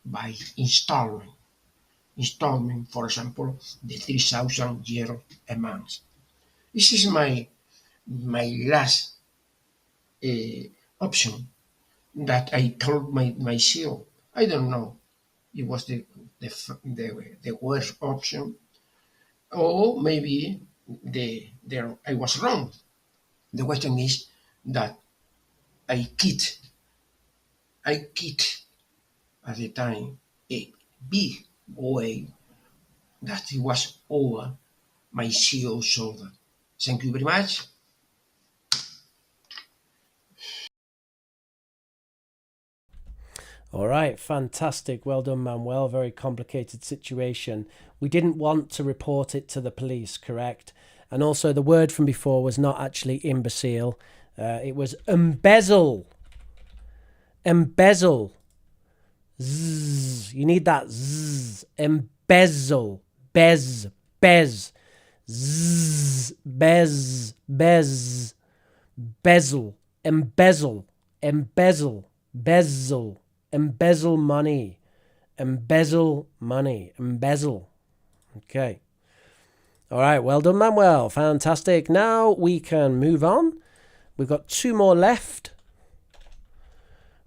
by installment. Installment, for example, the 3,000 euros a month. This is my last option that I told my CEO. I don't know. It was the worst option, or maybe I was wrong. The question is that I kid at the time a big way that it was over my CEO's shoulder. Thank you very much. All right, fantastic. Well done, Manuel. Very complicated situation. We didn't want to report it to the police, correct? And also the word from before was not actually imbecile. It was embezzle. Embezzle. Zzz. You need that zzz. Embezzle. Bez. Zzz. Bez. Bezel. Embezzle. Bezel. Embezzle money. Embezzle. Okay. All right. Well done, Manuel. Fantastic. Now we can move on. We've got two more left.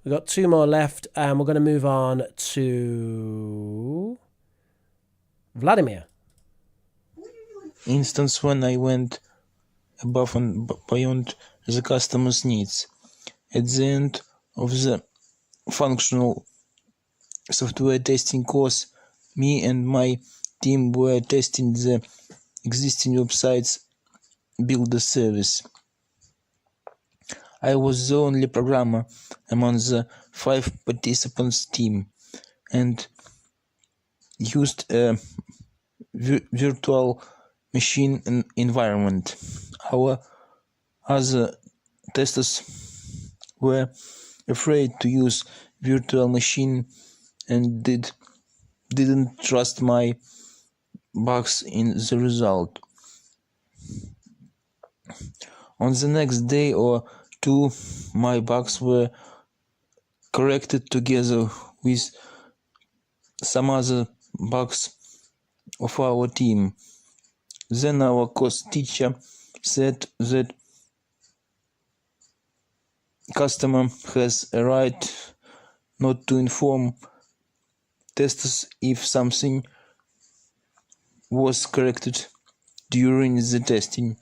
And we're going to move on to Vladimir. Instance when I went above and beyond the customer's needs. At the end of the functional software testing course, me and my team were testing the existing website's builder service. I was the only programmer among the 5 participants team and used a virtual machine environment. Our other testers were afraid to use virtual machine and didn't trust my bugs in the result. On the next day or two, my bugs were corrected together with some other bugs of our team. Then our course teacher said that customer has a right not to inform testers if something was corrected during the testing.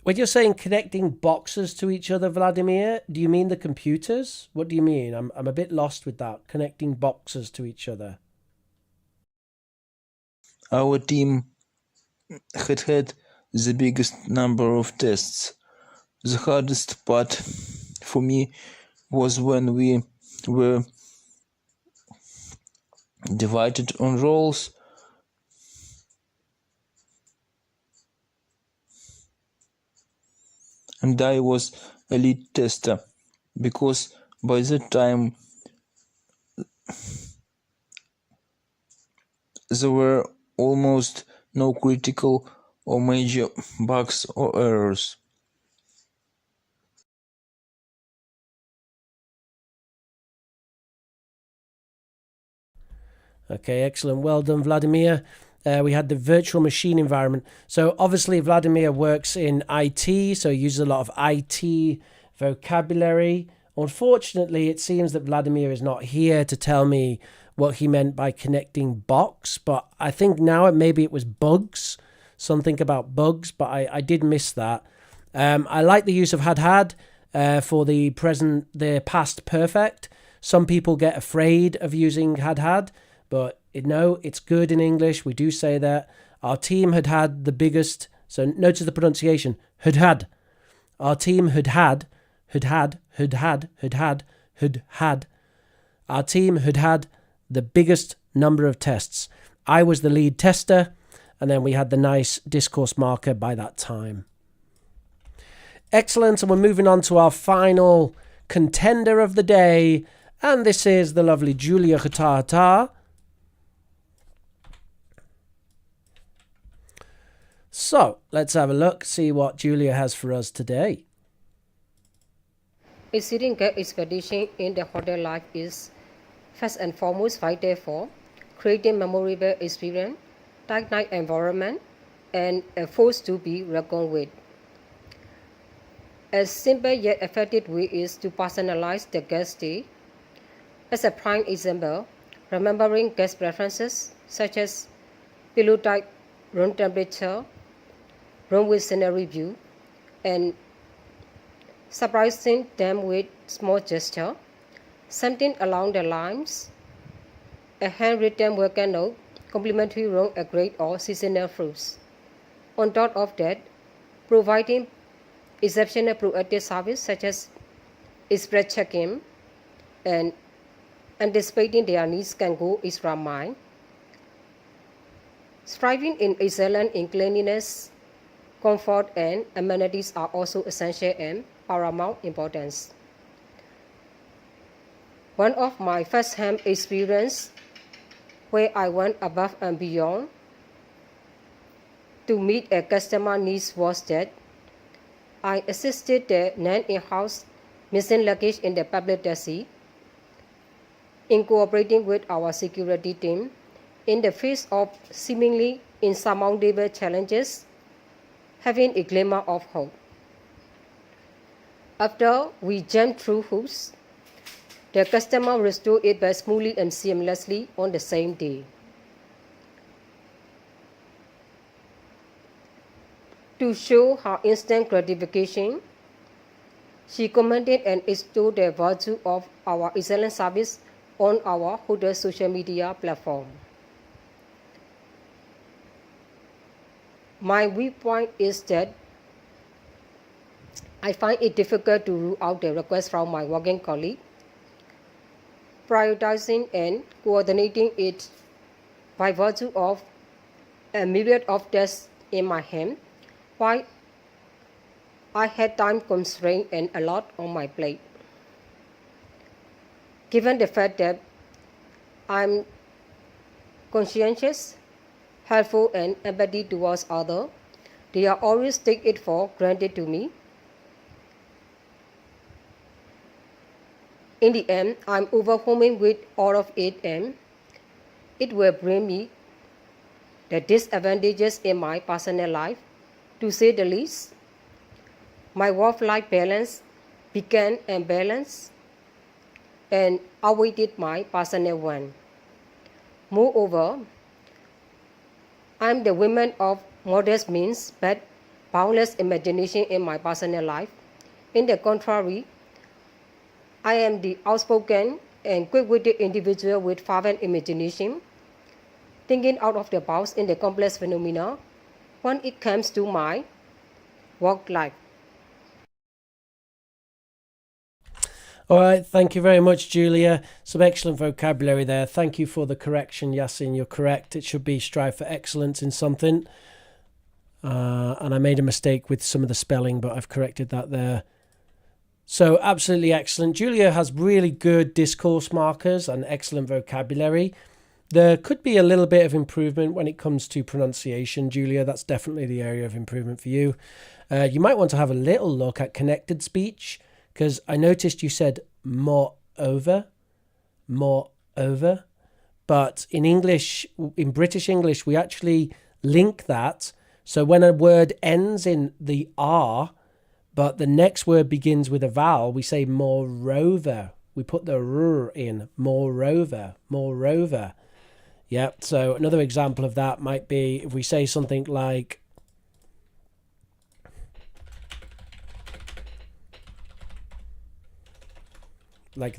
When you're saying connecting boxes to each other, Vladimir, do you mean the computers? What do you mean? I'm a bit lost with that. Connecting boxes to each other. Our team had the biggest number of tests. The hardest part for me was when we were divided on roles and I was a lead tester because by that time there were almost no critical or major bugs or errors. Okay, excellent. Well done, Vladimir. We had the virtual machine environment. So obviously Vladimir works in IT, so he uses a lot of IT vocabulary. Unfortunately, it seems that Vladimir is not here to tell me what he meant by connecting box, but I think now maybe it was bugs, something about bugs, but I did miss that. I like the use of had for the past perfect. Some people get afraid of using had, but no, it's good in English. We do say that. Our team had the biggest, so notice the pronunciation, had. Our team had. Our team had the biggest number of tests. I was the lead tester, and then we had the nice discourse marker by that time. Excellent, and we're moving on to our final contender of the day, and this is the lovely Julia Khatata. So, let's have a look, see what Julia has for us today. Exceeding guest expectation in the hotel life is first and foremost vital for creating memorable experience, tight night environment, and a force to be reckoned with. A simple yet effective way is to personalize the guest stay. As a prime example, remembering guest preferences such as pillow type, room temperature, room with scenery view, and surprising them with small gesture, something along the lines, a handwritten welcome note, complimentary room upgrade or seasonal fruits. On top of that, providing exceptional proactive service such as express check-in and anticipating their needs can go extra mile. Striving in excellence in cleanliness, comfort, and amenities are also essential and paramount importance. One of my first-hand experiences where I went above and beyond to meet a customer needs was that I assisted the non-in-house missing luggage in the public taxi, in cooperating with our security team in the face of seemingly insurmountable challenges, having a glimmer of hope. After we jumped through hoops, the customer restored it back smoothly and seamlessly on the same day. To show her instant gratification, She commented and extolled the virtue of our excellent service on our hotel social media platform. My viewpoint is that I find it difficult to rule out the request from my working colleague. Prioritizing and coordinating it by virtue of a myriad of tasks in my hand, while I had time constraints and a lot on my plate. Given the fact that I'm conscientious, helpful, and empathetic towards others, they are always take it for granted to me. In the end, I'm overwhelmed with all of it, and it will bring me the disadvantages in my personal life, to say the least. My work-life balance began unbalanced and outweighed my personal one. Moreover, I'm the woman of modest means but boundless imagination in my personal life. In the contrary, I am the outspoken and quick-witted individual with fervent imagination, thinking out of the box in the complex phenomena when it comes to my work life. All right, thank you very much, Julia. Some excellent vocabulary there. Thank you for the correction, Yasin. You're correct. It should be strive for excellence in something. And I made a mistake with some of the spelling, but I've corrected that there. So absolutely excellent. Julia has really good discourse markers and excellent vocabulary. There could be a little bit of improvement when it comes to pronunciation, Julia. That's definitely the area of improvement for you. You might want to have a little look at connected speech, because I noticed you said more over, but in English, in British English, we actually link that. So when a word ends in the R, but the next word begins with a vowel, we say moreover. We put the R in, moreover. Yeah, so another example of that might be if we say something like,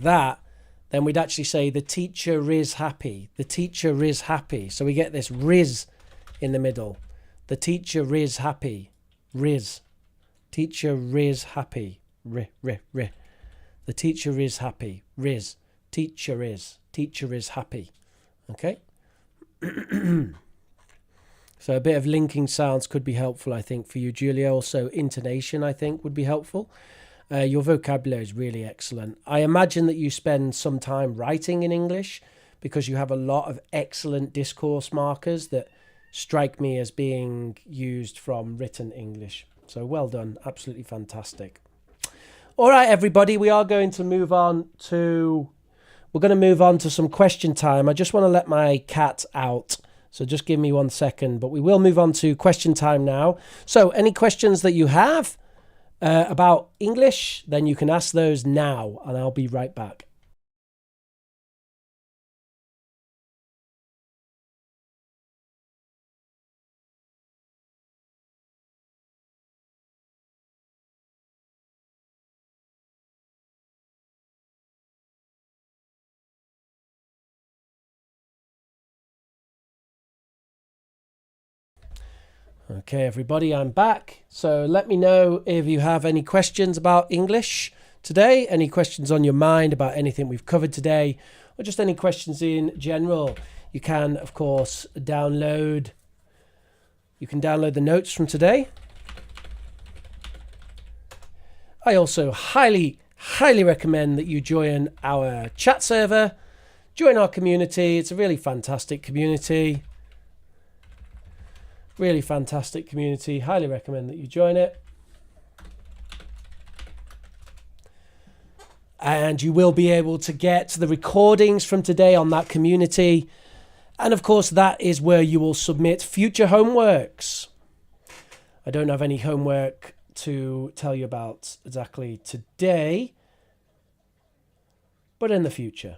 that, then we'd actually say the teacher is happy. The teacher is happy. So we get this riz in the middle. The teacher is happy. Riz. Teacher is happy. The teacher is happy. Riz. Teacher is happy. Okay? So a bit of linking sounds could be helpful, I think, for you, Julia. Also, intonation, I think, would be helpful. Your vocabulary is really excellent. I imagine that you spend some time writing in English because you have a lot of excellent discourse markers that strike me as being used from written English. So well done. Absolutely fantastic. All right, everybody, we are going to move on to... We're going to move on to some question time. I just want to let my cat out. So just give me 1 second. But we will move on to question time now. So any questions that you have about English, then you can ask those now. And I'll be right back. Okay, everybody, I'm back. So let me know if you have any questions about English today, any questions on your mind about anything we've covered today, or just any questions in general. You can, of course, download the notes from today. I also highly recommend that you join our chat server, join our community. It's a really fantastic community. Really fantastic community. Highly recommend that you join it. And you will be able to get the recordings from today on that community. And of course, that is where you will submit future homeworks. I don't have any homework to tell you about exactly today, but in the future.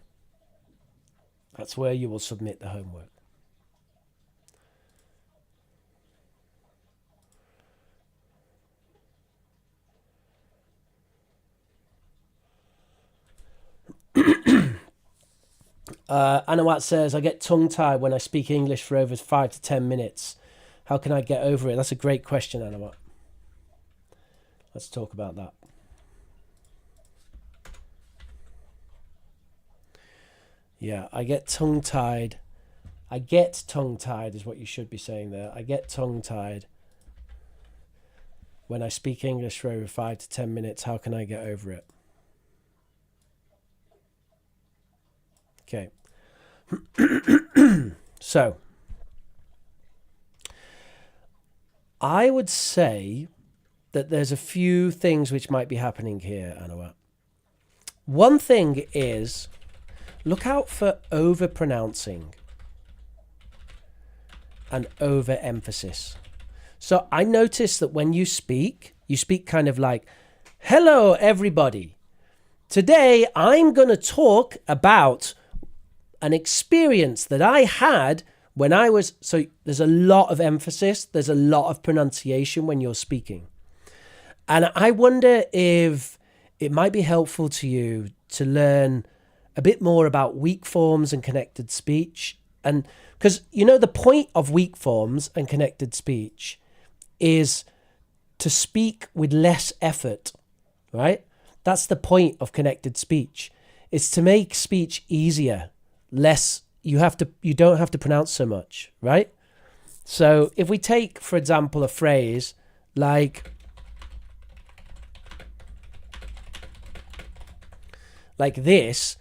That's where you will submit the homework. Anawat says, I get tongue-tied when I speak English for over 5 to 10 minutes. How can I get over it? That's a great question, Anawat. Let's talk about that. Yeah, I get tongue-tied. I get tongue-tied is what you should be saying there. I get tongue-tied when I speak English for over 5 to 10 minutes. How can I get over it? Okay. So, I would say that there's a few things which might be happening here, Anawat. One thing is, look out for over-pronouncing and over-emphasis. So I notice that when you speak kind of like, hello, everybody. Today, I'm going to talk about an experience that I had when I was... So there's a lot of emphasis. There's a lot of pronunciation when you're speaking. And I wonder if it might be helpful to you to learn a bit more about weak forms and connected speech. And because, you know, the point of weak forms and connected speech is to speak with less effort, right? That's the point of connected speech. It's to make speech easier, less, you don't have to pronounce so much, right? So if we take, for example, a phrase like this,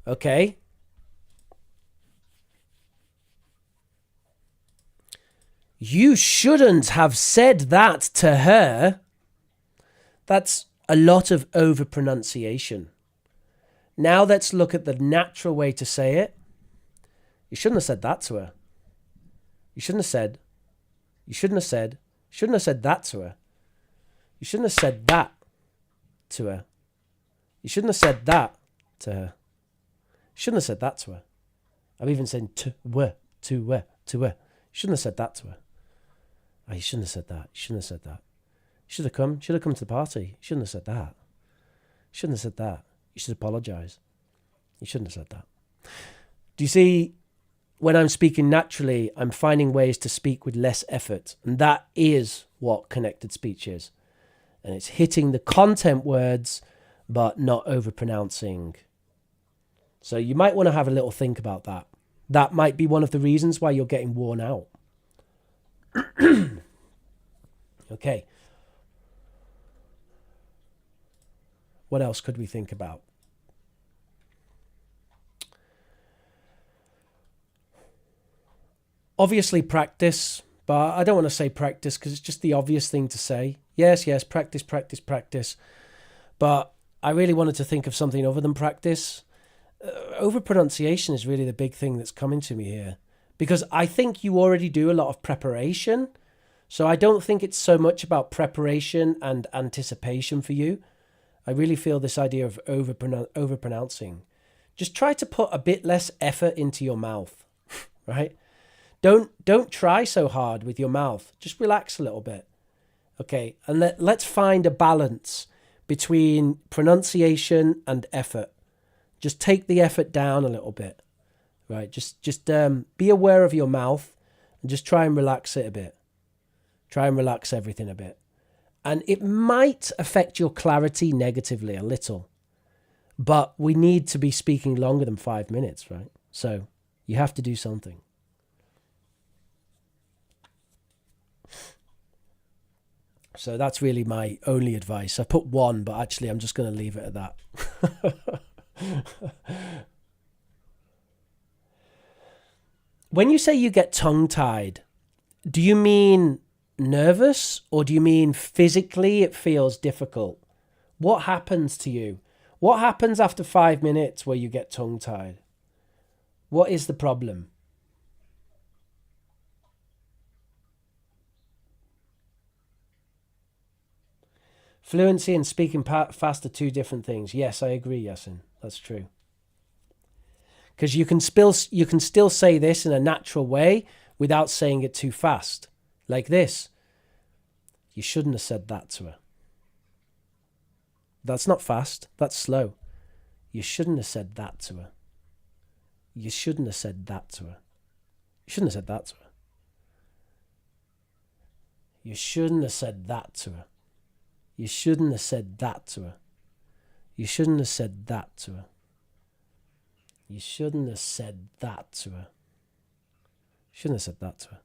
okay? You shouldn't have said that to her. That's a lot of over-pronunciation. Now let's look at the natural way to say it. You shouldn't have said that to her. You shouldn't have said that to her. You shouldn't have said that to her. You shouldn't have said that to her. You shouldn't have said that to her. I'm even saying to her. You shouldn't have said that to her. Oh, you shouldn't have said that. You shouldn't have said that. You should have come to the party. You shouldn't have said that. You shouldn't have said that. You should apologise. You shouldn't have said that. Do you see, when I'm speaking naturally, I'm finding ways to speak with less effort. And that is what connected speech is. And it's hitting the content words, but not overpronouncing. So you might want to have a little think about that. That might be one of the reasons why you're getting worn out. Okay. What else could we think about? Obviously practice, but I don't want to say practice because it's just the obvious thing to say. Yes, practice. But I really wanted to think of something other than practice. Overpronunciation is really the big thing that's coming to me here. Because I think you already do a lot of preparation. So I don't think it's so much about preparation and anticipation for you. I really feel this idea of overpronouncing. Just try to put a bit less effort into your mouth, right? Don't try so hard with your mouth. Just relax a little bit. Okay, and let's find a balance between pronunciation and effort. Just take the effort down a little bit, right? Just be aware of your mouth and just try and relax it a bit. Try and relax everything a bit. And it might affect your clarity negatively a little, but we need to be speaking longer than 5 minutes, right? So you have to do something. So that's really my only advice. I put one, but actually I'm just going to leave it at that. When you say you get tongue-tied, do you mean nervous or do you mean physically it feels difficult? What happens to you? What happens after 5 minutes where you get tongue-tied? What is the problem? Fluency and speaking fast are two different things. Yes, I agree, Yasin. That's true. Because you can still say this in a natural way without saying it too fast. Like this. You shouldn't have said that to her. That's not fast. That's slow. You shouldn't have said that to her. You shouldn't have said that to her. You shouldn't have said that to her. You shouldn't have said that to her. You shouldn't have said that to her. You shouldn't have said that to her. You shouldn't have said that to her. Shouldn't have said that to her.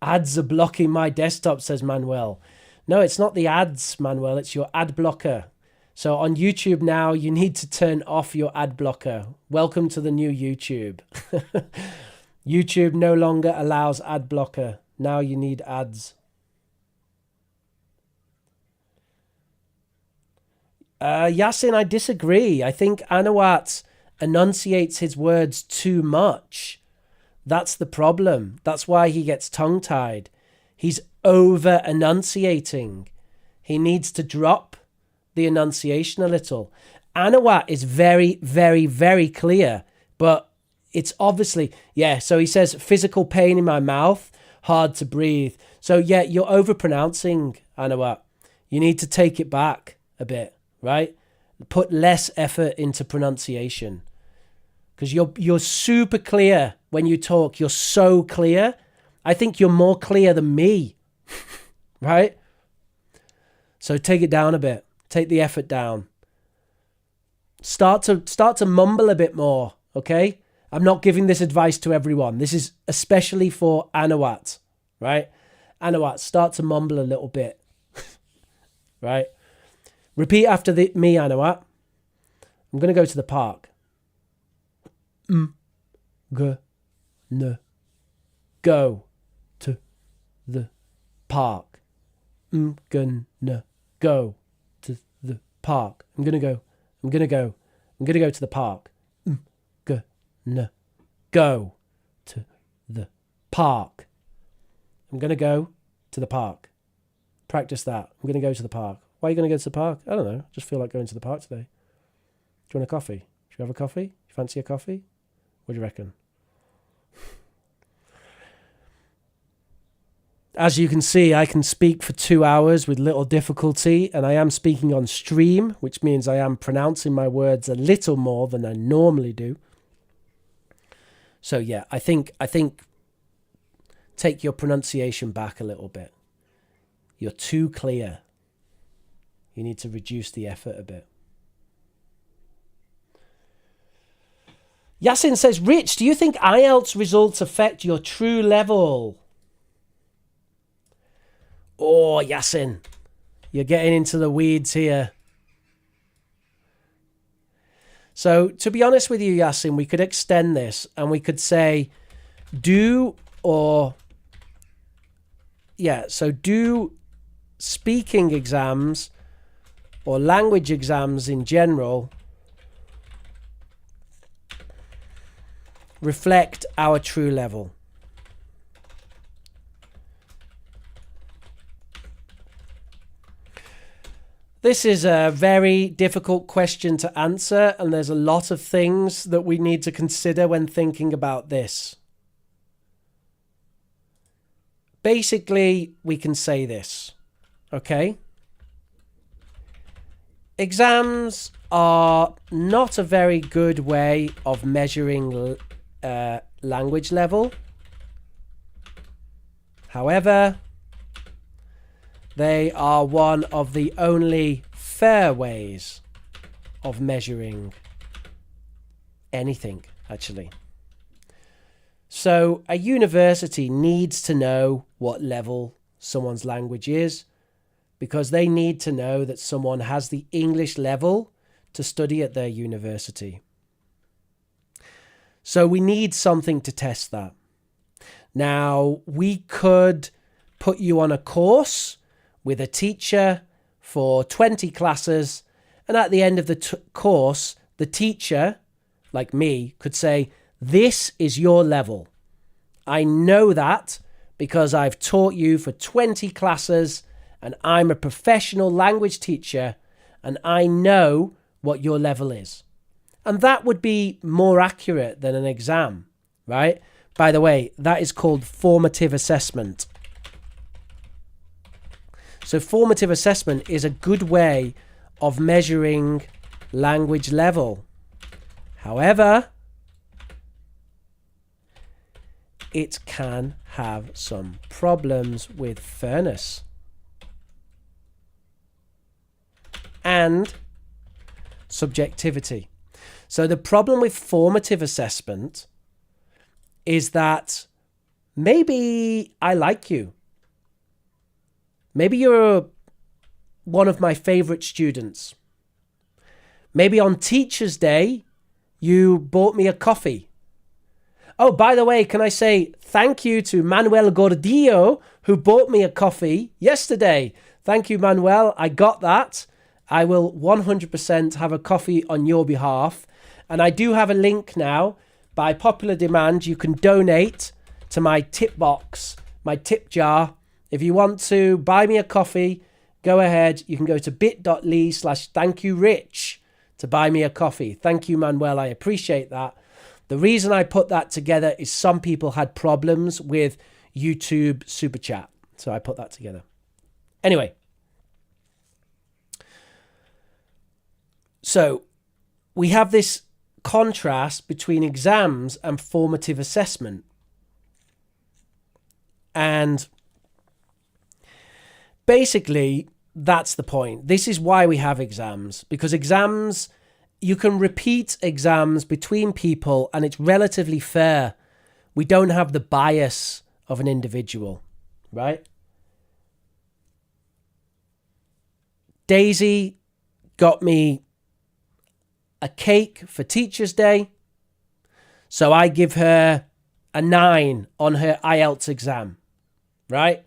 Ads are blocking my desktop, says Manuel. No, it's not the ads, Manuel. It's your ad blocker. So on YouTube now, you need to turn off your ad blocker. Welcome to the new YouTube. YouTube no longer allows ad blocker. Now you need ads. Yasin, I disagree. I think Anawat enunciates his words too much. That's the problem. That's why he gets tongue-tied. He's over-enunciating. He needs to drop the enunciation a little. Anawat is very, very, very clear, but it's obviously, so he says, physical pain in my mouth, hard to breathe. So you're over-pronouncing, Anawat. You need to take it back a bit, right? Put less effort into pronunciation. Because you're super clear when you talk. You're so clear. I think you're more clear than me, right? So take it down a bit. Take the effort down. Start to mumble a bit more, okay? I'm not giving this advice to everyone. This is especially for Anawat, right? Anawat, start to mumble a little bit, right? Repeat after me, Anawat. I'm going to go to the park. Go to the park. Gonna go to the park. I'm gonna go to the park. Gonna go to the park. I'm gonna go to the park. Practice that. I'm gonna go to the park. Why are you gonna go to the park? I don't know. I just feel like going to the park today. Do you want a coffee? Should you have a coffee? You fancy a coffee? What do you reckon? As you can see, I can speak for 2 hours with little difficulty, and I am speaking on stream, which means I am pronouncing my words a little more than I normally do. So I think take your pronunciation back a little bit. You're too clear. You need to reduce the effort a bit. Yasin says, Rich, do you think IELTS results affect your true level? Oh, Yasin, you're getting into the weeds here. So, to be honest with you, Yasin, we could extend this and we could say do speaking exams or language exams in general reflect our true level. This is a very difficult question to answer, and there's a lot of things that we need to consider when thinking about this. Basically, we can say this, okay? Exams are not a very good way of measuring language level. However, they are one of the only fair ways of measuring anything, actually. So a university needs to know what level someone's language is, because they need to know that someone has the English level to study at their university. So we need something to test that. Now, we could put you on a course with a teacher for 20 classes, and at the end of the course, the teacher, like me, could say, this is your level. I know that because I've taught you for 20 classes, and I'm a professional language teacher, and I know what your level is. And that would be more accurate than an exam, right? By the way, that is called formative assessment. So formative assessment is a good way of measuring language level. However, it can have some problems with fairness and subjectivity. So the problem with formative assessment is that maybe I like you. Maybe you're one of my favorite students. Maybe on Teacher's Day, you bought me a coffee. Oh, by the way, can I say thank you to Manuel Gordillo, who bought me a coffee yesterday. Thank you, Manuel. I got that. I will 100% have a coffee on your behalf. And I do have a link now. By popular demand, you can donate to my tip box, my tip jar. If you want to buy me a coffee, go ahead. You can go to bit.ly/thankyourich to buy me a coffee. Thank you, Manuel. I appreciate that. The reason I put that together is some people had problems with YouTube Super Chat. So I put that together. Anyway. So we have this contrast between exams and formative assessment. And basically, that's the point. This is why we have exams, because exams, you can repeat exams between people and it's relatively fair. We don't have the bias of an individual, right? Daisy got me a cake for Teacher's Day, so I give her a 9 on her IELTS exam, right?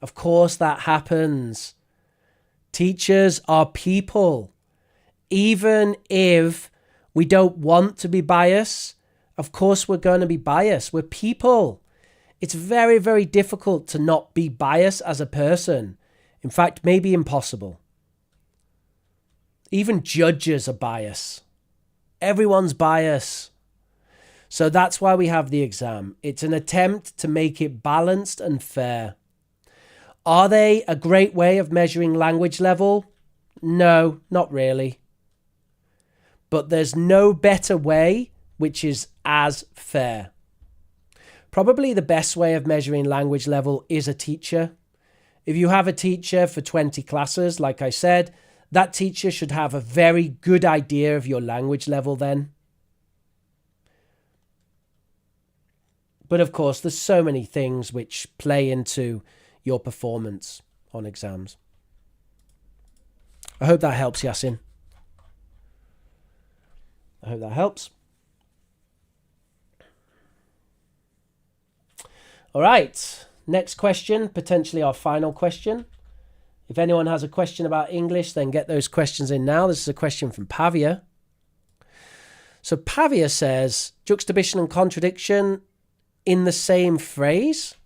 Of course that happens. Teachers are people. Even if we don't want to be biased, of course we're going to be biased. We're people. It's very, very difficult to not be biased as a person. In fact, maybe impossible. Even judges are biased. Everyone's biased. So that's why we have the exam. It's an attempt to make it balanced and fair. Are they a great way of measuring language level? No, not really. But there's no better way which is as fair. Probably the best way of measuring language level is a teacher. If you have a teacher for 20 classes, like I said, that teacher should have a very good idea of your language level then. But of course, there's so many things which play into your performance on exams. I hope that helps, Yasin. I hope that helps. All right, next question, potentially our final question. If anyone has a question about English, then get those questions in now. This is a question from Pavia. So Pavia says, juxtaposition and contradiction in the same phrase?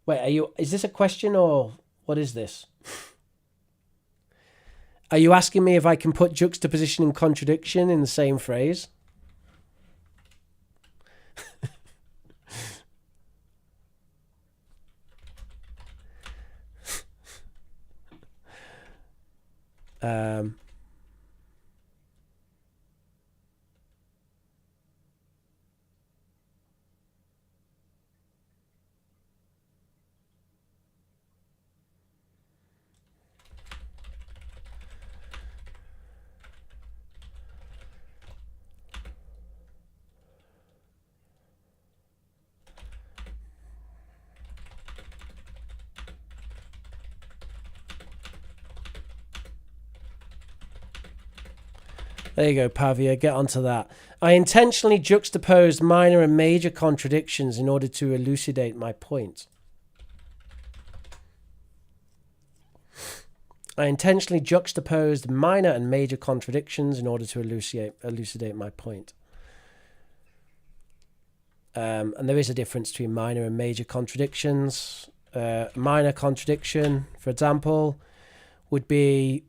Wait, is this a question or what is this? Are you asking me if I can put juxtaposition and contradiction in the same phrase? There you go, Pavia, get onto that. I intentionally juxtaposed minor and major contradictions in order to elucidate my point. I intentionally juxtaposed minor and major contradictions in order to elucidate my point. And there is a difference between minor and major contradictions. Minor contradiction, for example, would be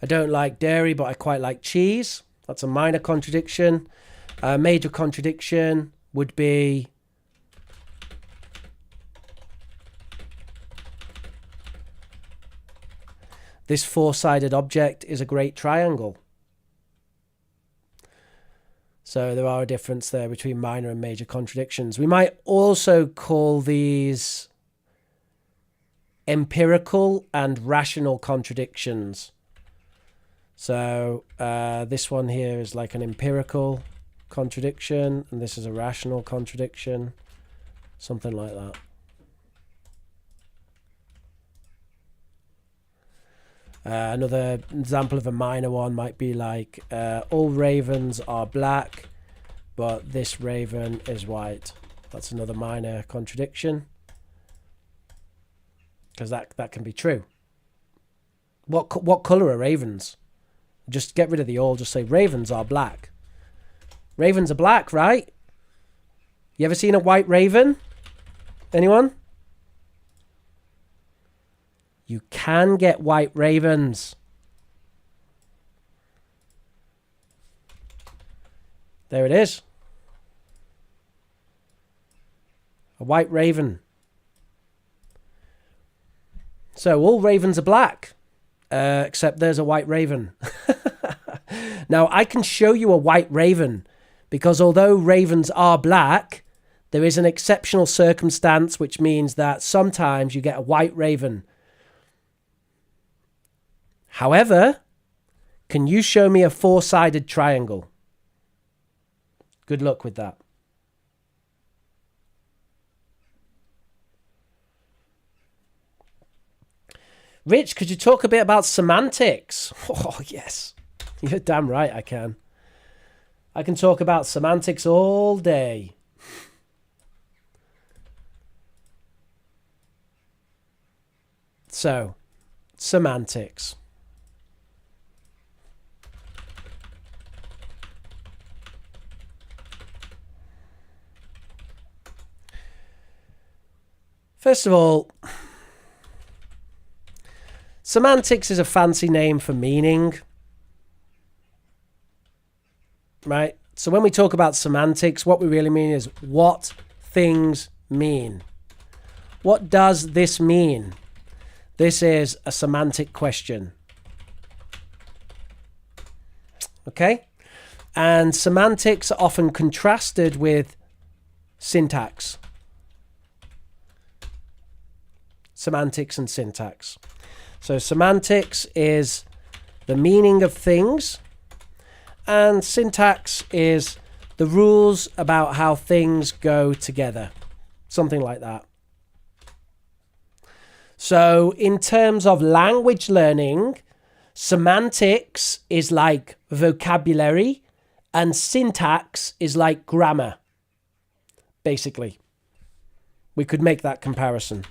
I don't like dairy, but I quite like cheese. That's a minor contradiction. A major contradiction would be This four-sided object is a great triangle. So there are a difference there between minor and major contradictions. We might also call these empirical and rational contradictions. So this one here is like an empirical contradiction, and this is a rational contradiction, something like that. Another example of a minor one might be like, all ravens are black, but this raven is white. That's another minor contradiction, because that can be true. What color are ravens? Just get rid of the all, just say ravens are black. Ravens are black, right? You ever seen a white raven? Anyone? You can get white ravens. There it is. A white raven. So all ravens are black, except there's a white raven. Now, I can show you a white raven, because although ravens are black, there is an exceptional circumstance which means that sometimes you get a white raven. However, can you show me a four-sided triangle? Good luck with that. Rich, could you talk a bit about semantics? Oh, yes. You're damn right I can. I can talk about semantics all day. So, semantics. First of all, semantics is a fancy name for meaning, right? So when we talk about semantics, what we really mean is what things mean. What does this mean? This is a semantic question. Okay? And semantics are often contrasted with syntax. Semantics and syntax. So semantics is the meaning of things, and syntax is the rules about how things go together. Something like that. So in terms of language learning, semantics is like vocabulary and syntax is like grammar. Basically, we could make that comparison.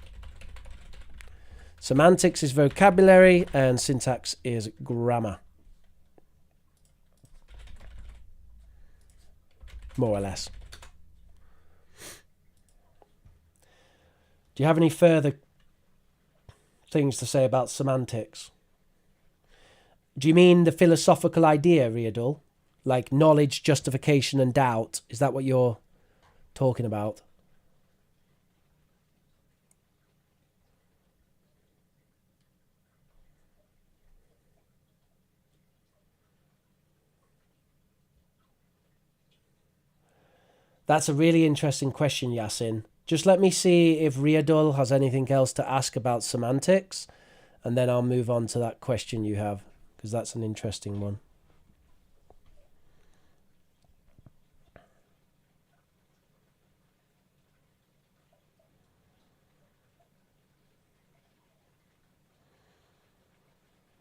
Semantics is vocabulary and syntax is grammar. More or less. Do you have any further things to say about semantics? Do you mean the philosophical idea, Riadul? Like knowledge, justification and doubt? Is that what you're talking about? That's a really interesting question, Yasin. Just let me see if Riadul has anything else to ask about semantics, and then I'll move on to that question you have, because that's an interesting one.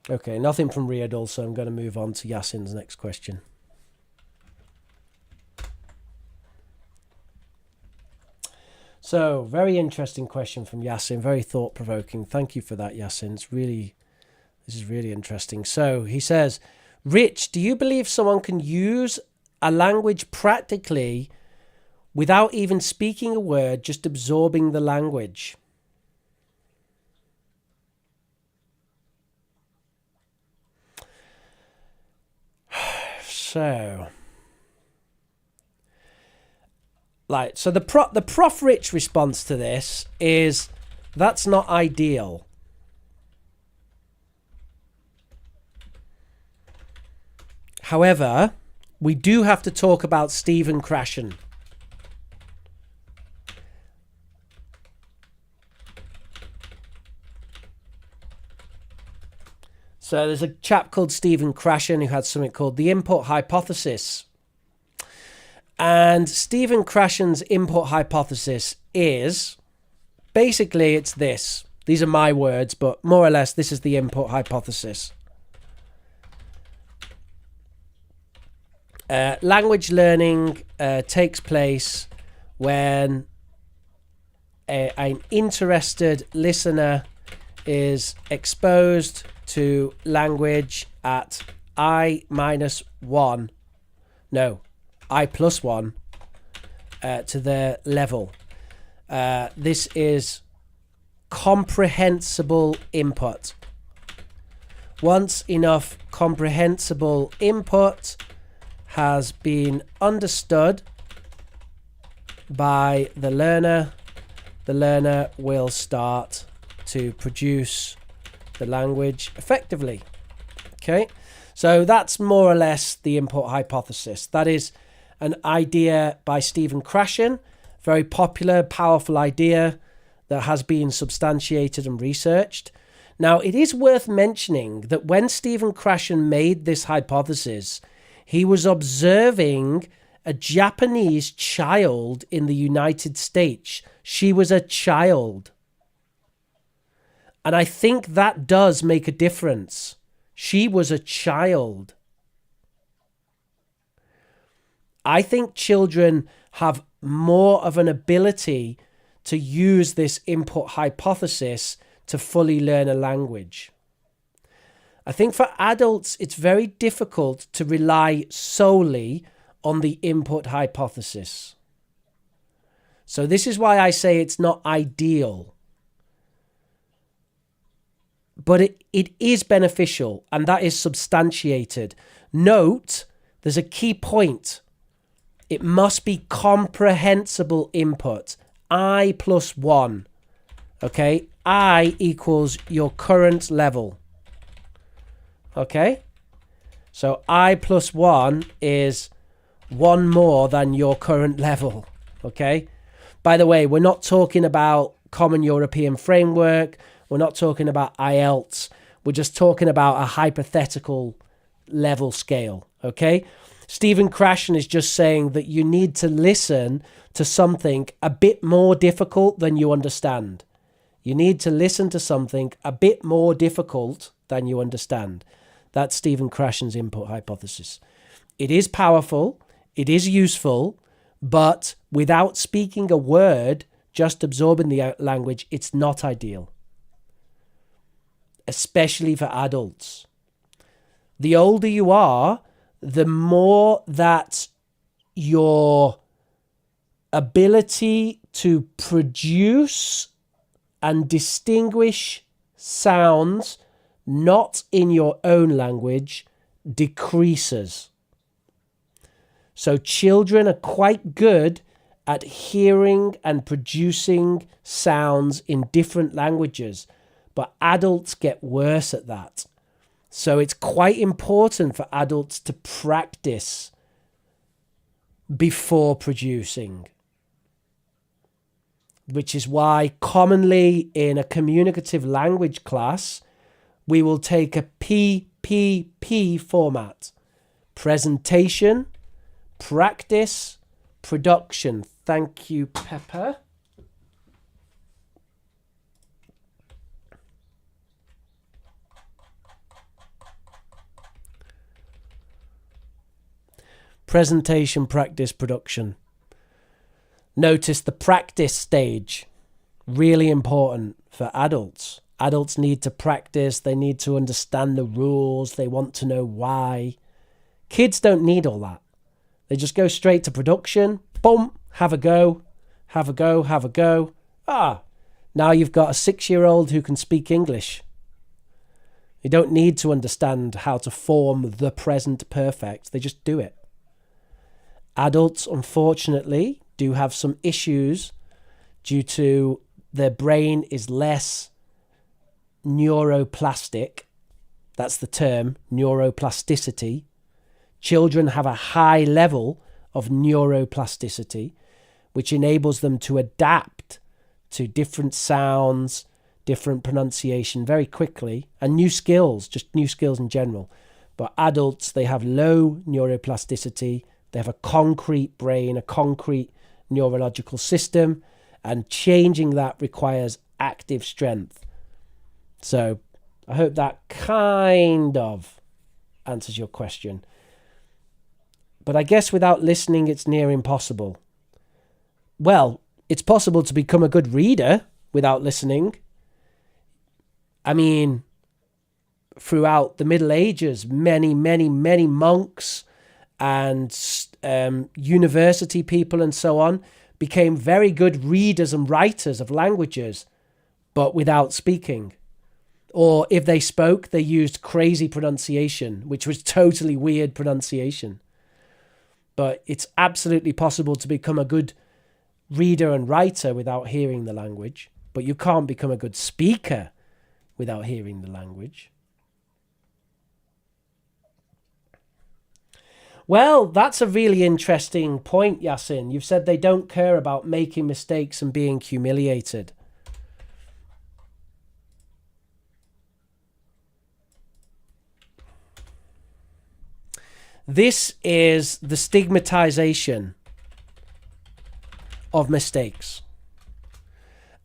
Okay, nothing from Riadul, so I'm going to move on to Yasin's next question. So, very interesting question from Yasin, very thought-provoking. Thank you for that, Yasin. This is really interesting. So, he says, Rich, do you believe someone can use a language practically without even speaking a word, just absorbing the language? So... So the Prof Rich response to this is that's not ideal. However, we do have to talk about Stephen Krashen. So there's a chap called Stephen Krashen who had something called the input hypothesis. And Stephen Krashen's input hypothesis is, basically it's this. These are my words, but more or less this is the input hypothesis. Language learning takes place when an interested listener is exposed to language at I plus 1 to their level. This is comprehensible input. Once enough comprehensible input has been understood by the learner will start to produce the language effectively. Okay, so that's more or less the input hypothesis. That is an idea by Stephen Krashen, very popular, powerful idea that has been substantiated and researched. Now, it is worth mentioning that when Stephen Krashen made this hypothesis, he was observing a Japanese child in the United States. She was a child. And I think that does make a difference. She was a child. I think children have more of an ability to use this input hypothesis to fully learn a language. I think for adults, it's very difficult to rely solely on the input hypothesis. So this is why I say it's not ideal. But it is beneficial, and that is substantiated. Note, there's a key point. It must be comprehensible input. I plus 1. Okay? I equals your current level. Okay? So I plus 1 is 1 more than your current level. Okay? By the way, we're not talking about Common European Framework. We're not talking about IELTS. We're just talking about a hypothetical level scale. Okay? Stephen Krashen is just saying that you need to listen to something a bit more difficult than you understand. You need to listen to something a bit more difficult than you understand. That's Stephen Krashen's input hypothesis. It is powerful, it is useful, but without speaking a word, just absorbing the language, it's not ideal. Especially for adults. The older you are, the more that your ability to produce and distinguish sounds not in your own language decreases. So children are quite good at hearing and producing sounds in different languages, but adults get worse at that. So it's quite important for adults to practice before producing, which is why commonly in a communicative language class, we will take a PPP format. Presentation, practice, production. Thank you, Pepper. Presentation, practice, production. Notice the practice stage. Really important for adults. Adults need to practice. They need to understand the rules. They want to know why. Kids don't need all that. They just go straight to production. Boom, have a go, have a go, have a go. Now you've got a 6-year-old who can speak English. You don't need to understand how to form the present perfect. They just do it. Adults, unfortunately, do have some issues due to their brain is less neuroplastic. That's the term, neuroplasticity, Children have a high level of neuroplasticity, which enables them to adapt to different sounds, different pronunciation very quickly, and new skills, just new skills in general. But adults, they have low neuroplasticity. They have a concrete brain, a concrete neurological system, and changing that requires active strength. So I hope that kind of answers your question. But I guess without listening, it's near impossible. Well, it's possible to become a good reader without listening. I mean, throughout the Middle Ages, many monks and university people and so on became very good readers and writers of languages, but without speaking. Or if they spoke, they used crazy pronunciation, which was totally weird pronunciation. But it's absolutely possible to become a good reader and writer without hearing the language, but you can't become a good speaker without hearing the language. Well, that's a really interesting point, Yasin. You've said they don't care about making mistakes and being humiliated. This is the stigmatization of mistakes.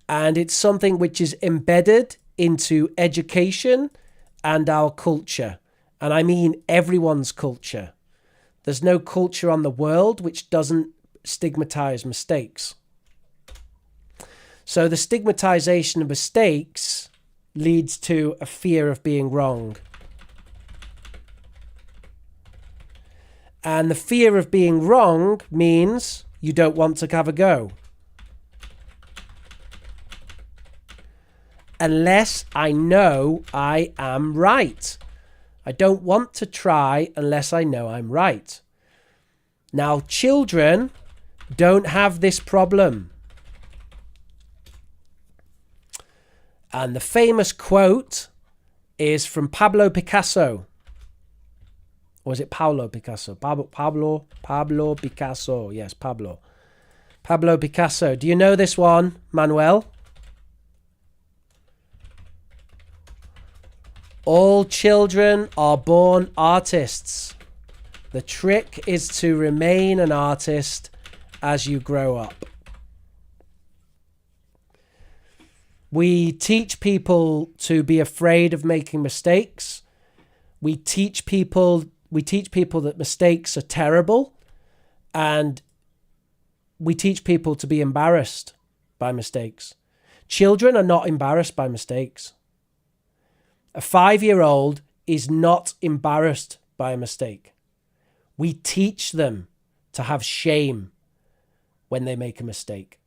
And it's something which is embedded into education and our culture. And I mean everyone's culture. There's no culture on the world which doesn't stigmatize mistakes. So the stigmatization of mistakes leads to a fear of being wrong. And the fear of being wrong means you don't want to have a go. Unless I know I am right. I don't want to try unless I know I'm right. Now, children don't have this problem. And the famous quote is from Pablo Picasso. Or is it Paulo Picasso? Pablo Picasso. Yes, Pablo. Pablo Picasso. Do you know this one, Manuel? All children are born artists. The trick is to remain an artist as you grow up. We teach people to be afraid of making mistakes. We teach people that mistakes are terrible, and we teach people to be embarrassed by mistakes. Children are not embarrassed by mistakes. A 5-year-old is not embarrassed by a mistake. We teach them to have shame when they make a mistake.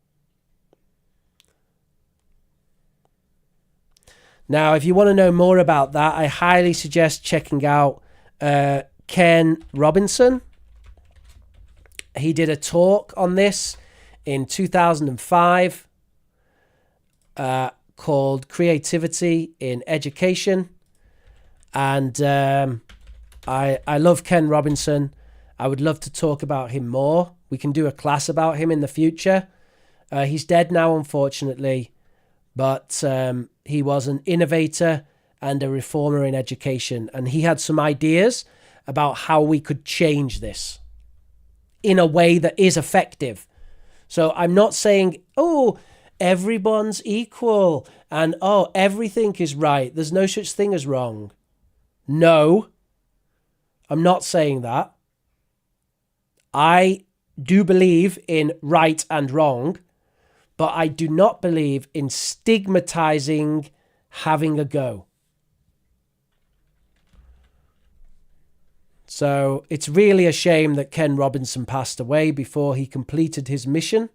Now, if you want to know more about that, I highly suggest checking out Ken Robinson. He did a talk on this in 2005 called Creativity in Education. And I love Ken Robinson. I would love to talk about him more. We can do a class about him in the future. He's dead now, unfortunately, but he was an innovator and a reformer in education. And he had some ideas about how we could change this in a way that is effective. So I'm not saying, oh, everyone's equal and, oh, everything is right. There's no such thing as wrong. No, I'm not saying that. I do believe in right and wrong, but I do not believe in stigmatizing having a go. So it's really a shame that Ken Robinson passed away before he completed his mission,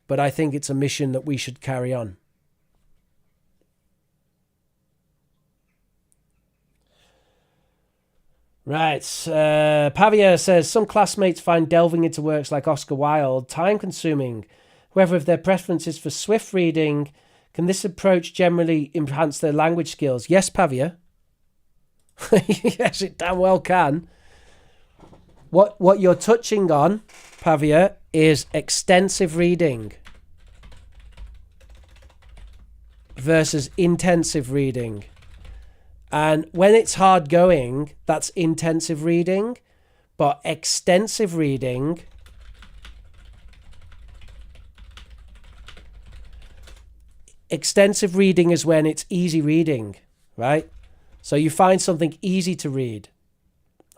but I think it's a mission that we should carry on. Right. Pavia says, some classmates find delving into works like Oscar Wilde time-consuming. However, if their preference is for swift reading, can this approach generally enhance their language skills? Yes, Pavia. Yes, it damn well can. What you're touching on, Pavia, is extensive reading versus intensive reading. And when it's hard going, that's intensive reading. But extensive reading is when it's easy reading, right? So you find something easy to read.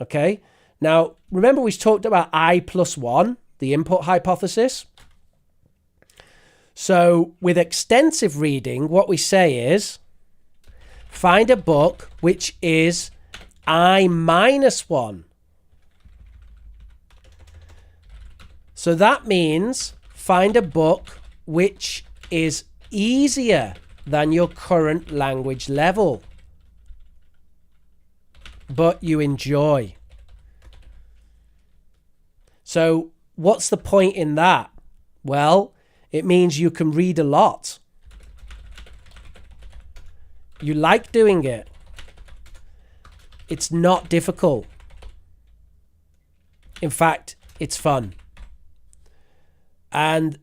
Okay? Now, remember we talked about I+1, the input hypothesis? So with extensive reading, what we say is, find a book which is I-1. So that means find a book which is easier than your current language level, but you enjoy. So what's the point in that? Well, it means you can read a lot. You like doing it. It's not difficult. In fact, it's fun. And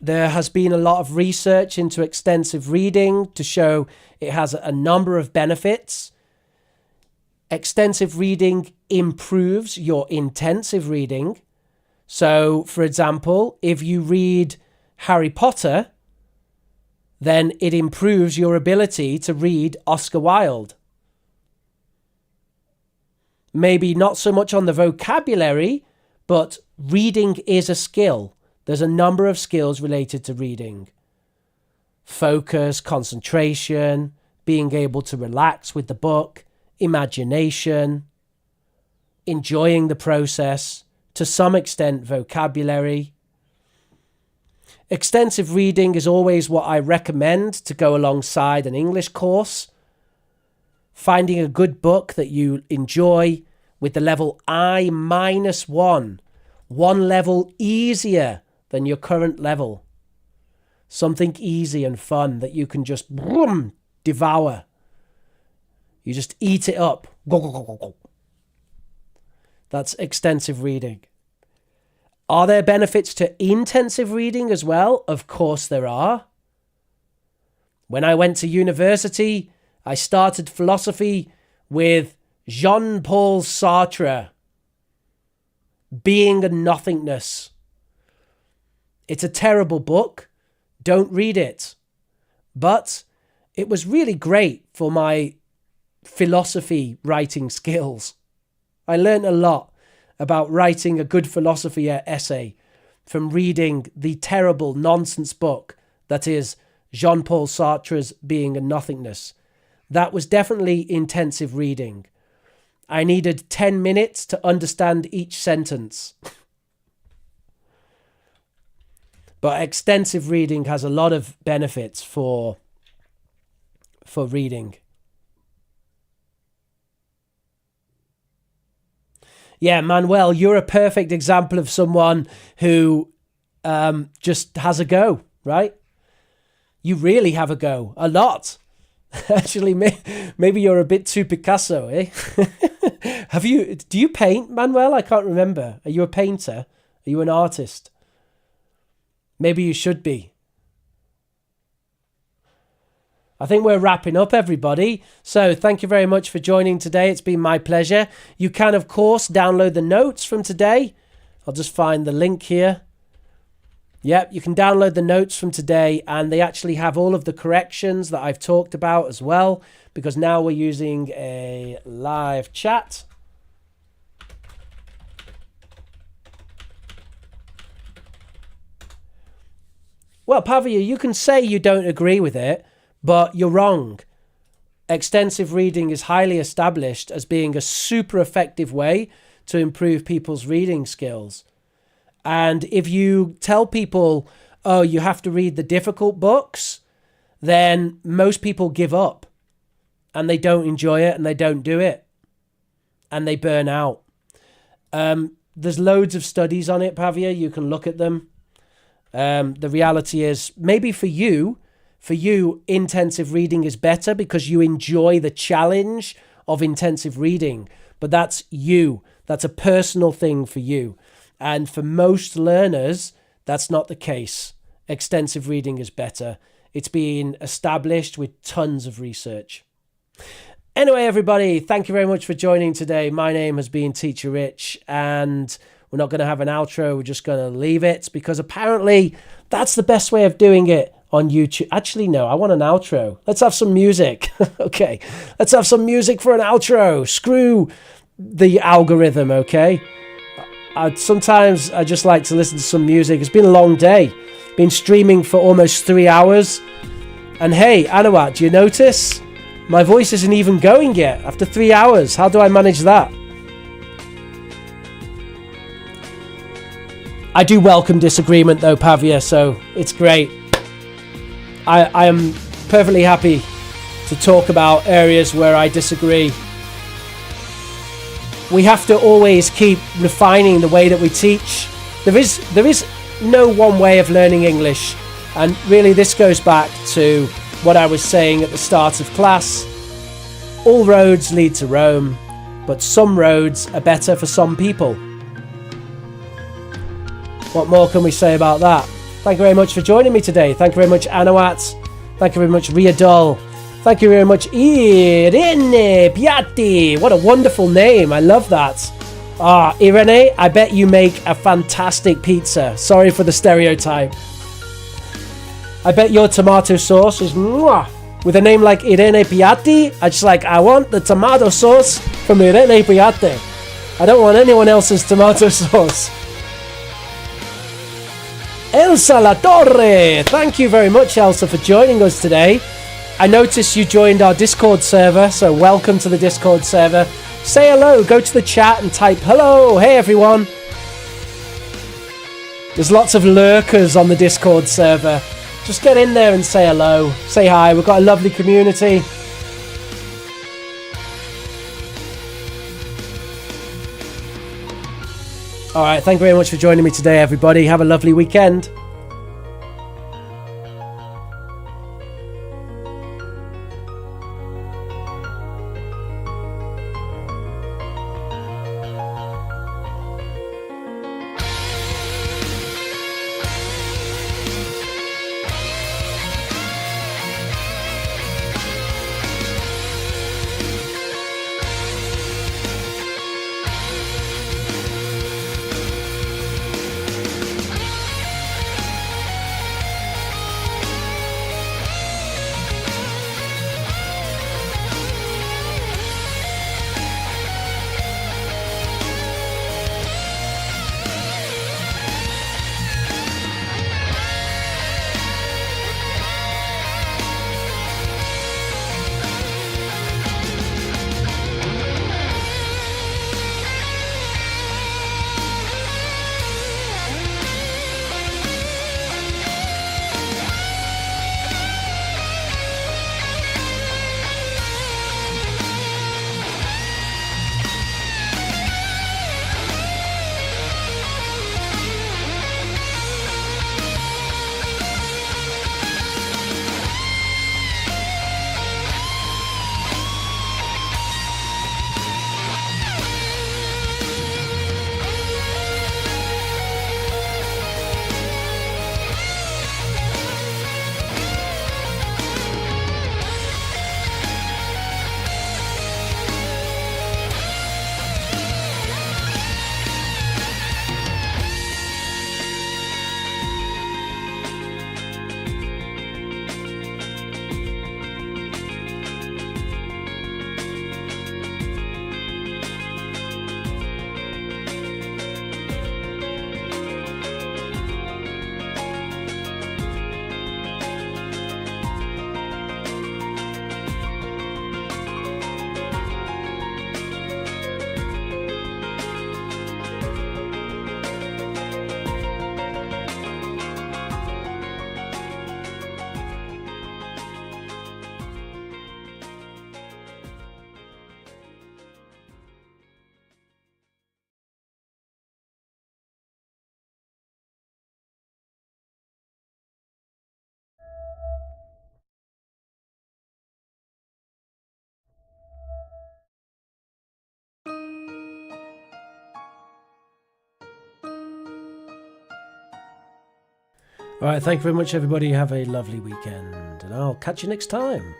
there has been a lot of research into extensive reading to show it has a number of benefits. Extensive reading improves your intensive reading. So, for example, if you read Harry Potter, then it improves your ability to read Oscar Wilde. Maybe not so much on the vocabulary, but reading is a skill. There's a number of skills related to reading. Focus, concentration, being able to relax with the book, imagination, enjoying the process, to some extent vocabulary. Extensive reading is always what I recommend to go alongside an English course. Finding a good book that you enjoy with the level I-1, one level easier than your current level. Something easy and fun that you can just devour. You just eat it up. That's extensive reading. Are there benefits to intensive reading as well? Of course there are. When I went to university, I started philosophy with Jean-Paul Sartre, Being and Nothingness. It's a terrible book. Don't read it. But it was really great for my philosophy writing skills. I learned a lot about writing a good philosophy essay from reading the terrible nonsense book that is Jean-Paul Sartre's Being and Nothingness. That was definitely intensive reading. I needed 10 minutes to understand each sentence. But extensive reading has a lot of benefits for reading. Yeah, Manuel, you're a perfect example of someone who just has a go, right? You really have a go, a lot. Actually, maybe you're a bit too Picasso, eh? Do you paint, Manuel? I can't remember. Are you a painter? Are you an artist? Maybe you should be. I think we're wrapping up, everybody. So thank you very much for joining today. It's been my pleasure. You can, of course, download the notes from today. I'll just find the link here. Yep, you can download the notes from today, and they actually have all of the corrections that I've talked about as well, because now we're using a live chat. Well, Pavia, you can say you don't agree with it, but you're wrong. Extensive reading is highly established as being a super effective way to improve people's reading skills. And if you tell people, oh, you have to read the difficult books, then most people give up and they don't enjoy it and they don't do it and they burn out. There's loads of studies on it, Pavia. You can look at them. The reality is maybe for you, intensive reading is better because you enjoy the challenge of intensive reading. But that's you. That's a personal thing for you. And for most learners, that's not the case. Extensive reading is better. It's been established with tons of research. Anyway, everybody, thank you very much for joining today. My name has been Teacher Rich, and we're not going to have an outro. We're just going to leave it because apparently that's the best way of doing it on YouTube. Actually, no, I want an outro. Let's have some music. Okay, let's have some music for an outro. Screw the algorithm, okay? Sometimes I just like to listen to some music. It's been a long day. Been streaming for almost 3 hours. And hey, Anawat, do you notice? My voice isn't even going yet after 3 hours. How do I manage that? I do welcome disagreement though, Pavia, so it's great. I am perfectly happy to talk about areas where I disagree. We have to always keep refining the way that we teach. There is no one way of learning English, and really this goes back to what I was saying at the start of class. All roads lead to Rome, but some roads are better for some people. What more can we say about that? Thank you very much for joining me today. Thank you very much, Anawat. Thank you very much, Riadol. Thank you very much, Irene Piatti. What a wonderful name. I love that. Irene, I bet you make a fantastic pizza. Sorry for the stereotype. I bet your tomato sauce is mwah. With a name like Irene Piatti, I want the tomato sauce from Irene Piatti. I don't want anyone else's tomato sauce. Elsa La Torre. Thank you very much, Elsa, for joining us today. I noticed you joined our Discord server, so welcome to the Discord server. Say hello, go to the chat and type hello. Hey everyone. There's lots of lurkers on the Discord server. Just get in there and say hello. Say hi. We've got a lovely community. All right, thank you very much for joining me today, everybody. Have a lovely weekend. All right, thank you very much, everybody. Have a lovely weekend, and I'll catch you next time.